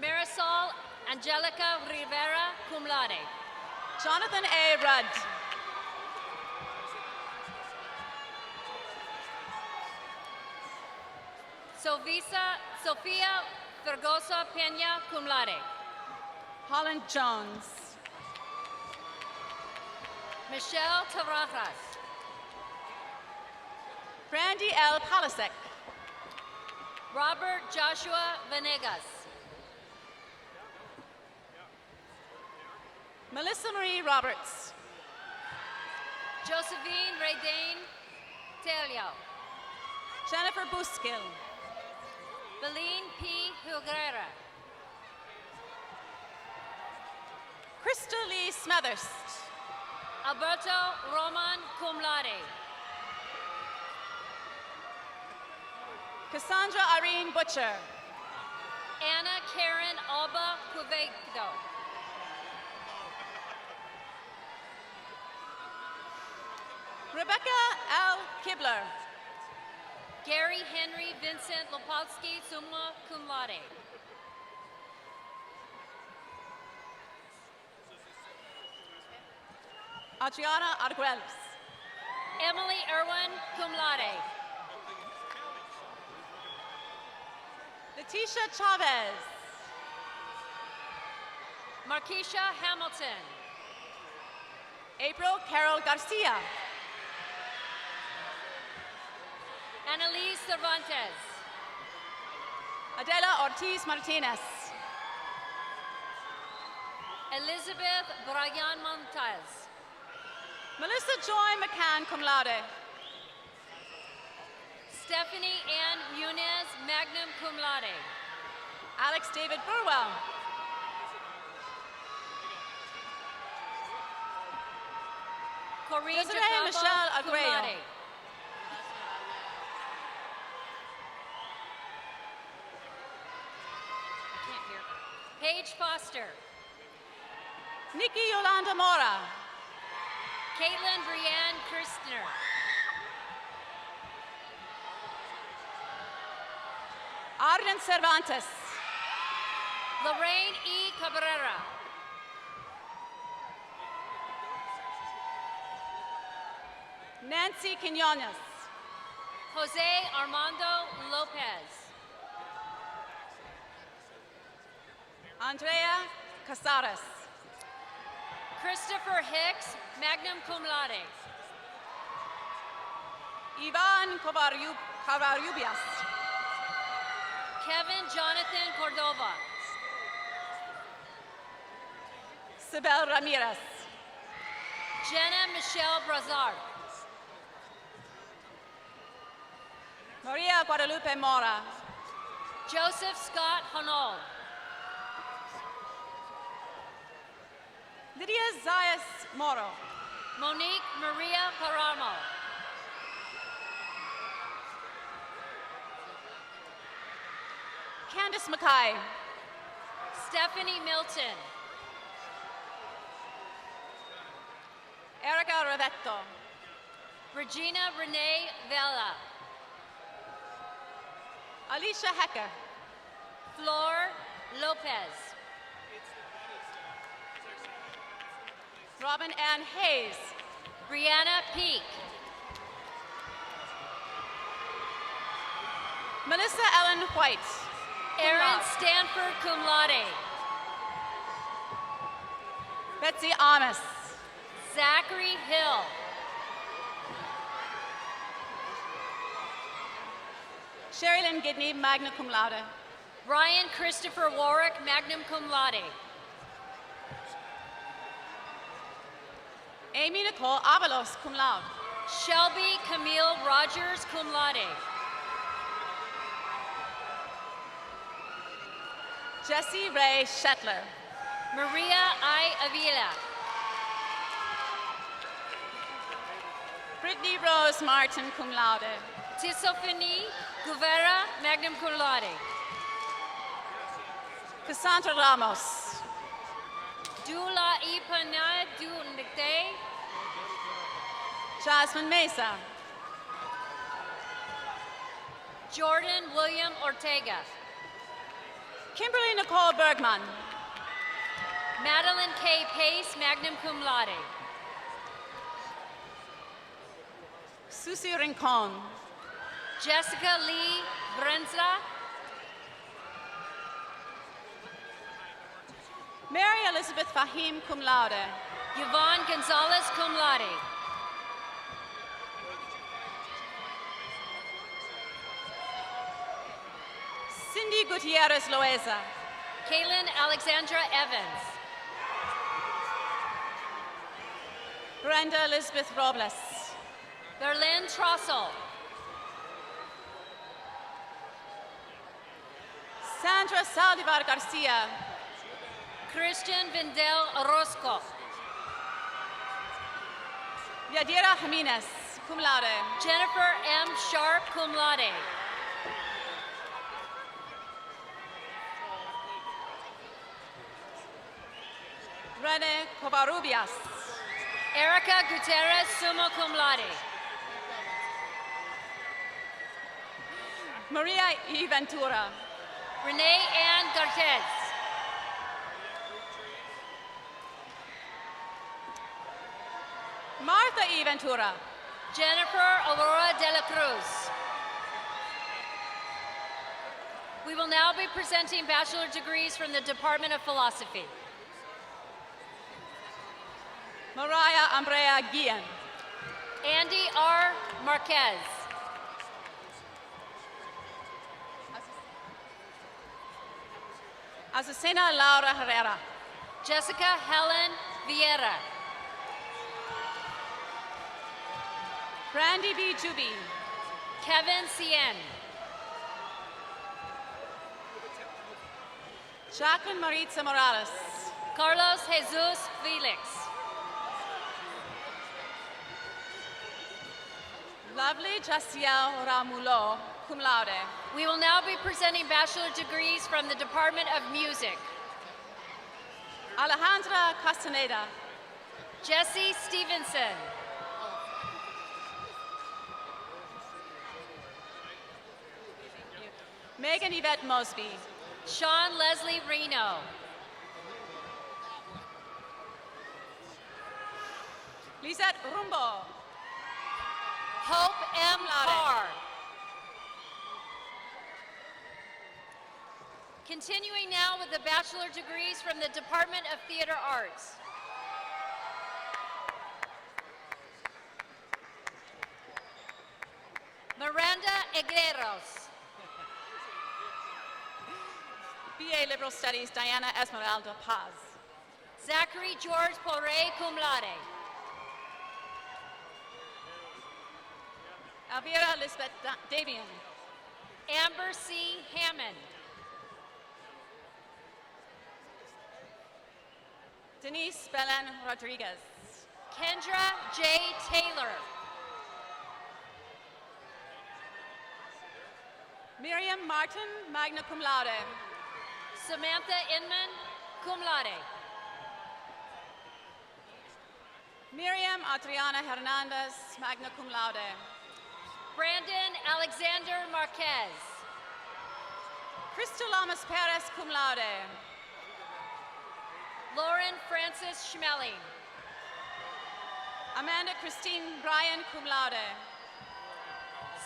[SPEAKER 18] Marisol Angelica Rivera, cum laude.
[SPEAKER 3] Jonathan A. Rudd.
[SPEAKER 18] Sofia Fergosa Peña, cum laude.
[SPEAKER 3] Holland Jones.
[SPEAKER 18] Michelle Tavares.
[SPEAKER 3] Brandy L. Palasek.
[SPEAKER 18] Robert Joshua Venegas.
[SPEAKER 3] Melissa Marie Roberts.
[SPEAKER 18] Josephine Raydane Telio.
[SPEAKER 3] Jennifer Buskill.
[SPEAKER 18] Beline P. Huguera.
[SPEAKER 3] Krista Lee Smethurst.
[SPEAKER 18] Alberto Roman, cum laude.
[SPEAKER 3] Cassandra Irene Butcher.
[SPEAKER 18] Anna Karen Alba Cuvedo.
[SPEAKER 3] Rebecca L. Kibler.
[SPEAKER 18] Gary Henry Vincent Lopolsky, summa cum laude.
[SPEAKER 3] Adriana Arguelles.
[SPEAKER 18] Emily Irwin, cum laude.
[SPEAKER 3] Letitia Chavez.
[SPEAKER 18] Markeisha Hamilton.
[SPEAKER 3] April Carol Garcia.
[SPEAKER 18] Annalise Cervantes.
[SPEAKER 3] Adela Ortiz Martinez.
[SPEAKER 18] Elizabeth Brayan Montez.
[SPEAKER 3] Melissa Joy McCann, cum laude.
[SPEAKER 18] Stephanie Ann Munez, magnum cum laude.
[SPEAKER 3] Alex David Burwell.
[SPEAKER 18] Corinne
[SPEAKER 3] Desiree
[SPEAKER 18] Jacobo,
[SPEAKER 3] Michelle
[SPEAKER 18] cum
[SPEAKER 3] Aguayo.
[SPEAKER 18] laude. I can't hear. Paige Foster.
[SPEAKER 3] Nikki Yolanda Mora.
[SPEAKER 18] Caitlin Brianne Kirstner.
[SPEAKER 3] Arden Cervantes.
[SPEAKER 18] Lorraine E. Cabrera.
[SPEAKER 3] Nancy Quinones.
[SPEAKER 18] Jose Armando Lopez.
[SPEAKER 3] Andrea Casares.
[SPEAKER 18] Christopher Hicks, magnum cum laude.
[SPEAKER 3] Ivan Covarrubias.
[SPEAKER 18] Kevin Jonathan Cordova.
[SPEAKER 3] Sibel Ramirez.
[SPEAKER 18] Jenna Michelle Brazard.
[SPEAKER 3] Maria Guadalupe Mora.
[SPEAKER 18] Joseph Scott Honold.
[SPEAKER 3] Lydia Zayas Moro.
[SPEAKER 18] Monique Maria Paramo.
[SPEAKER 3] Candice Mackay.
[SPEAKER 18] Stephanie Milton.
[SPEAKER 3] Erica Ravetto.
[SPEAKER 18] Regina Renee Vela.
[SPEAKER 3] Alicia Hecker.
[SPEAKER 18] Flor Lopez.
[SPEAKER 3] Robin Ann Hayes.
[SPEAKER 18] Brianna Peak.
[SPEAKER 3] Melissa Ellen White.
[SPEAKER 18] Aaron Stanford, cum laude. Betsy Amos.
[SPEAKER 5] Zachary Hill.
[SPEAKER 18] Sherilyn Gidney, magna cum laude.
[SPEAKER 5] Ryan Christopher Warwick, magna cum laude.
[SPEAKER 18] Amy Nicole Avalos, cum laude.
[SPEAKER 5] Shelby Camille Rogers, cum laude.
[SPEAKER 18] Jessie Ray Shetler.
[SPEAKER 5] Maria I. Avila.
[SPEAKER 18] Brittany Rose Martin, cum laude.
[SPEAKER 5] Tisophanie Guevara, magna cum laude.
[SPEAKER 18] Cassandra Ramos.
[SPEAKER 5] Dula Ipana Dunite.
[SPEAKER 18] Jasmine Mesa.
[SPEAKER 5] Jordan William Ortega.
[SPEAKER 18] Kimberly Nicole Bergman.
[SPEAKER 5] Madeline K. Pace, magna cum laude.
[SPEAKER 18] Susie Rincon.
[SPEAKER 5] Jessica Lee Brenza.
[SPEAKER 18] Mary Elizabeth Fahim, cum laude.
[SPEAKER 5] Yvonne Gonzalez, cum laude.
[SPEAKER 18] Cindy Gutierrez Loeza.
[SPEAKER 5] Kaylin Alexandra Evans.
[SPEAKER 18] Brenda Elizabeth Robles.
[SPEAKER 5] Berlin Trossel.
[SPEAKER 18] Sandra Saldivar Garcia.
[SPEAKER 5] Christian Vindel Orozco.
[SPEAKER 18] Yadira Jimenez, cum laude.
[SPEAKER 5] Jennifer M. Sharp, cum laude.
[SPEAKER 18] Rene Covarrubias.
[SPEAKER 5] Erica Gutierrez, summa cum laude.
[SPEAKER 18] Maria E. Ventura.
[SPEAKER 5] Renee Ann Gartez.
[SPEAKER 18] Martha E. Ventura.
[SPEAKER 5] Jennifer Aurora de la Cruz. We will now be presenting bachelor degrees from the Department of Philosophy.
[SPEAKER 18] Mariah Ambrea Guillen.
[SPEAKER 5] Andy R. Marquez.
[SPEAKER 18] Azucena Laura Herrera.
[SPEAKER 5] Jessica Helen Vieira.
[SPEAKER 18] Brandy B. Juby.
[SPEAKER 5] Kevin Cien.
[SPEAKER 18] Jacqueline Maritza Morales.
[SPEAKER 5] Carlos Jesus Felix.
[SPEAKER 18] Lovely Jaciel Ramulo, cum laude.
[SPEAKER 5] We will now be presenting bachelor degrees from the Department of Music.
[SPEAKER 18] Alejandra Castaneda.
[SPEAKER 5] Jesse Stevenson.
[SPEAKER 18] Megan Yvette Mosby.
[SPEAKER 5] Sean Leslie Reno.
[SPEAKER 18] Lisette Rumbo.
[SPEAKER 5] Hope M. Carr. Continuing now with the bachelor degrees from the Department of Theater Arts. Miranda Agueros.
[SPEAKER 18] BA Liberal Studies, Diana Esmeralda Paz.
[SPEAKER 5] Zachary George Porre, cum laude.
[SPEAKER 18] Elvira Elizabeth Davian.
[SPEAKER 5] Amber C. Hammond.
[SPEAKER 18] Denise Belen Rodriguez.
[SPEAKER 5] Kendra J. Taylor.
[SPEAKER 18] Miriam Martin, magna cum laude.
[SPEAKER 5] Samantha Inman, cum laude.
[SPEAKER 18] Miriam Adriana Hernandez, magna cum laude.
[SPEAKER 5] Brandon Alexander Marquez.
[SPEAKER 18] Crystal Lamas Perez, cum laude.
[SPEAKER 5] Lauren Francis Schmeling.
[SPEAKER 18] Amanda Christine Bryan, cum laude.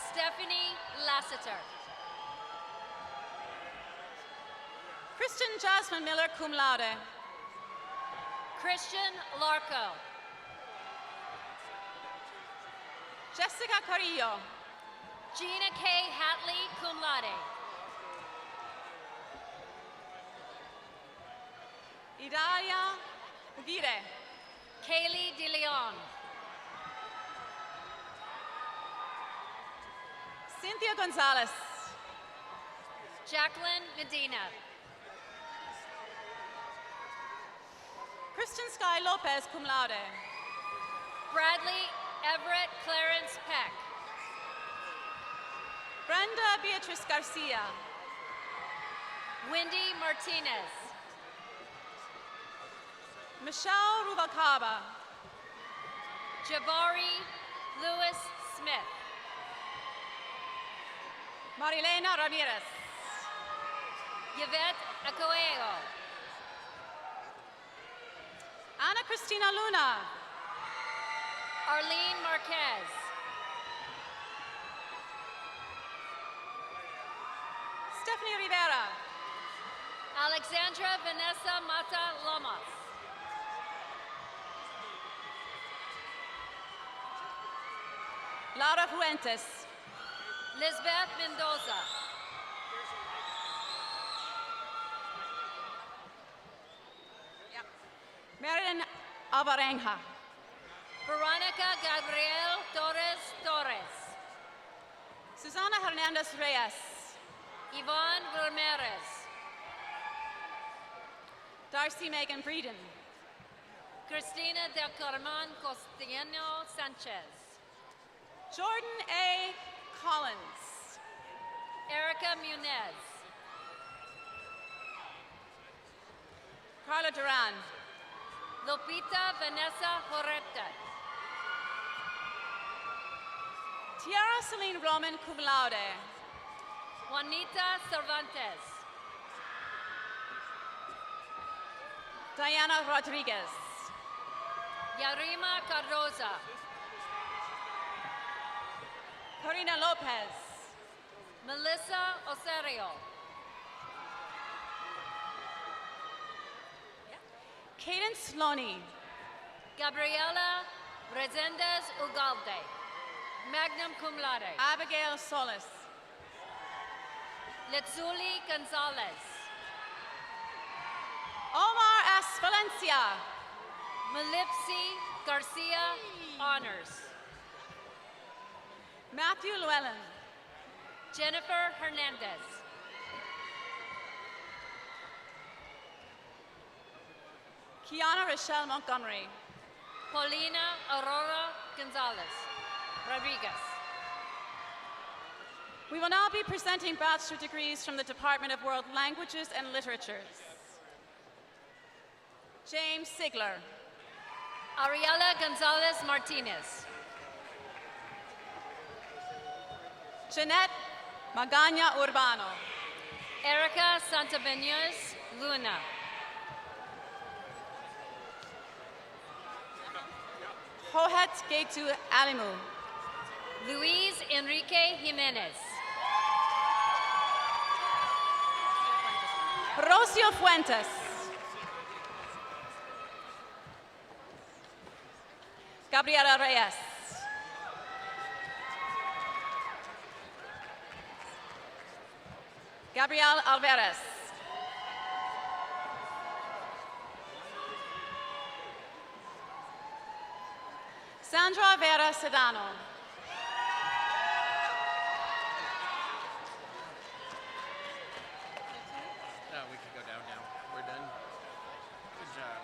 [SPEAKER 5] Stephanie Lassiter.
[SPEAKER 18] Kristen Jasmine Miller, cum laude. Christian Larco.
[SPEAKER 3] Jessica Carrillo.
[SPEAKER 18] Gina K. Hatley, cum laude.
[SPEAKER 3] Idalia Ugire.
[SPEAKER 18] Kaylee De Leon.
[SPEAKER 3] Cynthia Gonzalez.
[SPEAKER 18] Jacqueline Medina.
[SPEAKER 3] Kristen Sky Lopez, cum laude.
[SPEAKER 18] Bradley Everett Clarence Peck.
[SPEAKER 3] Brenda Beatrice Garcia.
[SPEAKER 18] Wendy Martinez.
[SPEAKER 3] Michelle Rubalcaba.
[SPEAKER 18] Jabari Lewis Smith.
[SPEAKER 3] Marilena Ramirez.
[SPEAKER 18] Yvette Acoello.
[SPEAKER 3] Ana Cristina Luna.
[SPEAKER 18] Arlene Marquez.
[SPEAKER 3] Stephanie Rivera.
[SPEAKER 18] Alexandra Vanessa Mata Lamas.
[SPEAKER 3] Laura Fuentes.
[SPEAKER 18] Lisbeth Mendoza.
[SPEAKER 3] Marian Alvarenga.
[SPEAKER 18] Veronica Gabriel Torres Torres.
[SPEAKER 3] Susana Hernandez Reyes.
[SPEAKER 18] Yvonne Ramirez.
[SPEAKER 3] Darcy Megan Breeden.
[SPEAKER 18] Cristina Del Carmen Costellano Sanchez.
[SPEAKER 3] Jordan A. Collins.
[SPEAKER 18] Erica Munez.
[SPEAKER 3] Carla Duran.
[SPEAKER 18] Lupita Vanessa Horeta.
[SPEAKER 3] Tiara Celine Roman, cum laude.
[SPEAKER 18] Juanita Cervantes.
[SPEAKER 3] Diana Rodriguez.
[SPEAKER 18] Yarima Cardoza.
[SPEAKER 3] Corina Lopez.
[SPEAKER 18] Melissa Osorio.
[SPEAKER 3] Cadence Loney.
[SPEAKER 18] Gabriela Resendez Ugalde. Magnum cum laude.
[SPEAKER 3] Abigail Solis.
[SPEAKER 18] Letsuli Gonzalez.
[SPEAKER 3] Omar S. Valencia.
[SPEAKER 18] Melipsi Garcia Honors.
[SPEAKER 3] Matthew Llewellyn.
[SPEAKER 18] Jennifer Hernandez.
[SPEAKER 3] Kiana Rochelle Montgomery.
[SPEAKER 18] Paulina Aurora Gonzalez Rodriguez.
[SPEAKER 3] We will now be presenting bachelor degrees from the Department of World Languages and Literatures. James Sigler.
[SPEAKER 18] Ariela Gonzalez Martinez.
[SPEAKER 3] Jeanette Magana Urbano.
[SPEAKER 18] Erica Santabenez Luna.
[SPEAKER 3] Johet Gaitu Alimu.
[SPEAKER 18] Luis Enrique Jimenez.
[SPEAKER 3] Rocio Fuentes. Gabriela Reyes. Gabriel Alvarez. Sandra Vera Sedano.
[SPEAKER 13] Oh, we could go down now. We're done. Good job.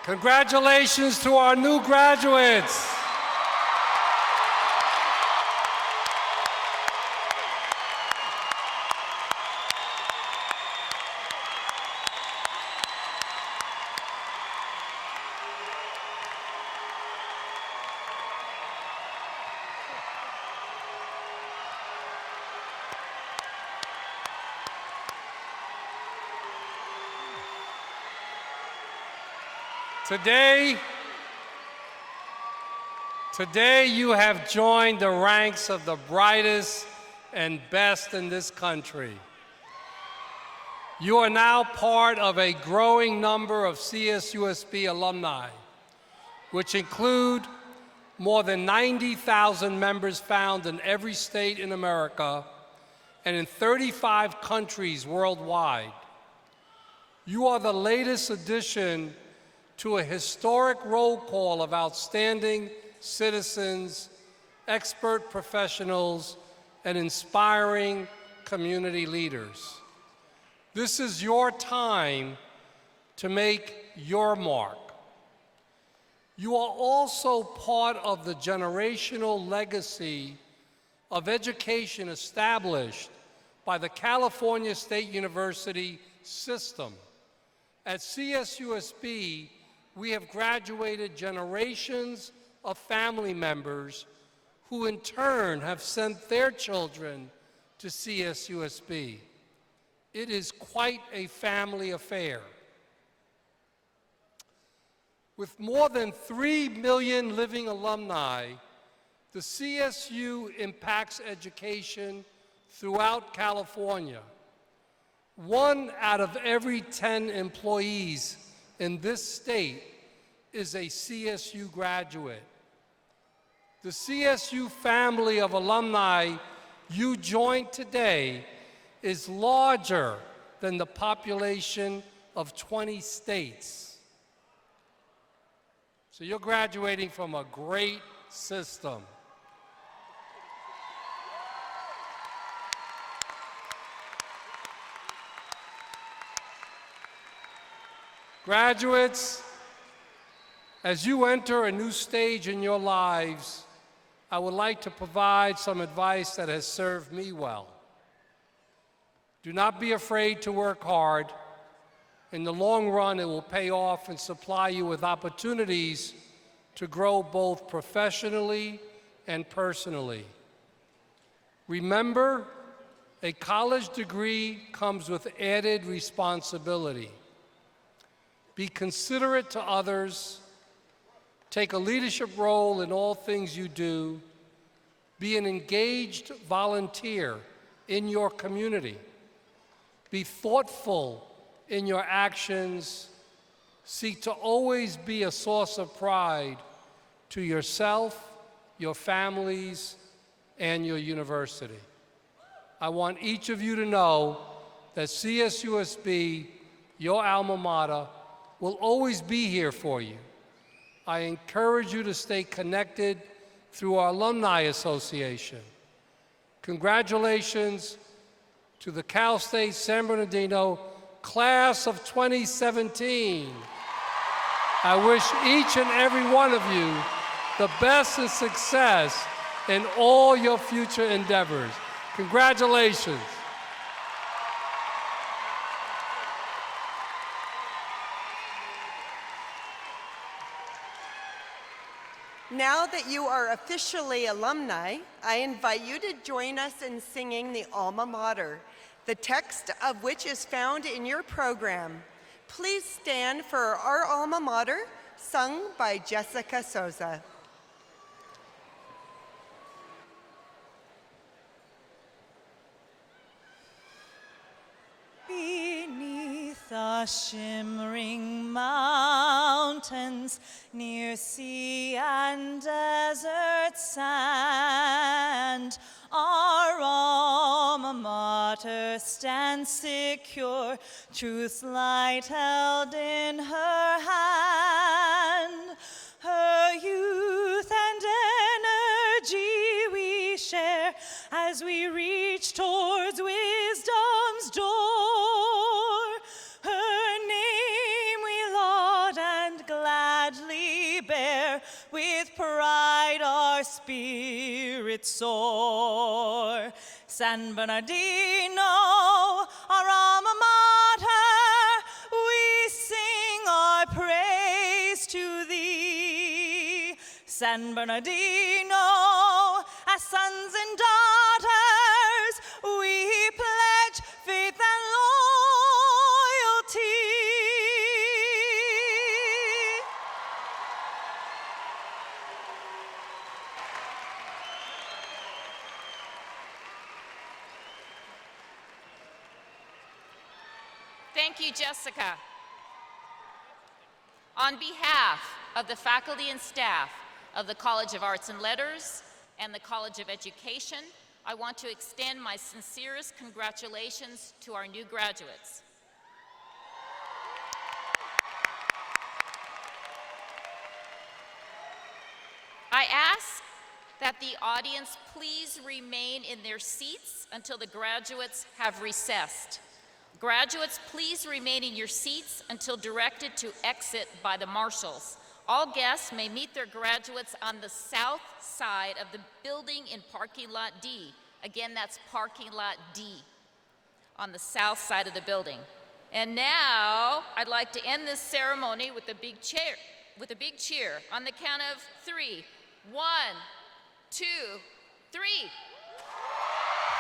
[SPEAKER 14] Congratulations to our new graduates. Today you have joined the ranks of the brightest and best in this country. You are now part of a growing number of CSUSB alumni, which include more than 90,000 members found in every state in America and in 35 countries worldwide. You are the latest addition to a historic roll call of outstanding citizens, expert professionals, and inspiring community leaders. This is your time to make your mark. You are also part of the generational legacy of education established by the California State University system. At CSUSB, we have graduated generations of family members who in turn have sent their children to CSUSB. It is quite a family affair. With more than 3 million living alumni, the CSU impacts education throughout California. 1 out of every 10 employees in this state is a CSU graduate. The CSU family of alumni you joined today is larger than the population of 20 states. So you're graduating from a great system. Graduates, as you enter a new stage in your lives, I would like to provide some advice that has served me well. Do not be afraid to work hard. In the long run, it will pay off and supply you with opportunities to grow both professionally and personally. Remember, a college degree comes with added responsibility. Be considerate to others. Take a leadership role in all things you do. Be an engaged volunteer in your community. Be thoughtful in your actions. Seek to always be a source of pride to yourself, your families, and your university. I want each of you to know that CSUSB, your alma mater, will always be here for you. I encourage you to stay connected through our Alumni Association. Congratulations to the Cal State San Bernardino Class of 2017. I wish each and every one of you the best and success in all your future endeavors. Congratulations.
[SPEAKER 4] Now that you are officially alumni, I invite you to join us in singing the Alma Mater, the text of which is found in your program. Please stand for our Alma Mater, sung by Jessica Souza.
[SPEAKER 19] Beneath the shimmering mountains, near sea and desert sand, our alma mater stands secure, truth's light held in her hand. Her youth and energy we share as we reach towards wisdom's door. Her name we laud and gladly bear, with pride our spirits soar. San Bernardino, our alma mater, we sing our praise to thee. San Bernardino, as sons and daughters, we pledge faith and loyalty.
[SPEAKER 5] Thank you, Jessica. On behalf of the faculty and staff of the College of Arts and Letters and the College of Education, I want to extend my sincerest congratulations to our new graduates. I ask that the audience please remain in their seats until the graduates have recessed. Graduates, please remain in your seats until directed to exit by the marshals. All guests may meet their graduates on the south side of the building in parking lot D. Again, that's parking lot D, on the south side of the building. And now, I'd like to end this ceremony with a big cheer on the count of 3. 1, 2, 3.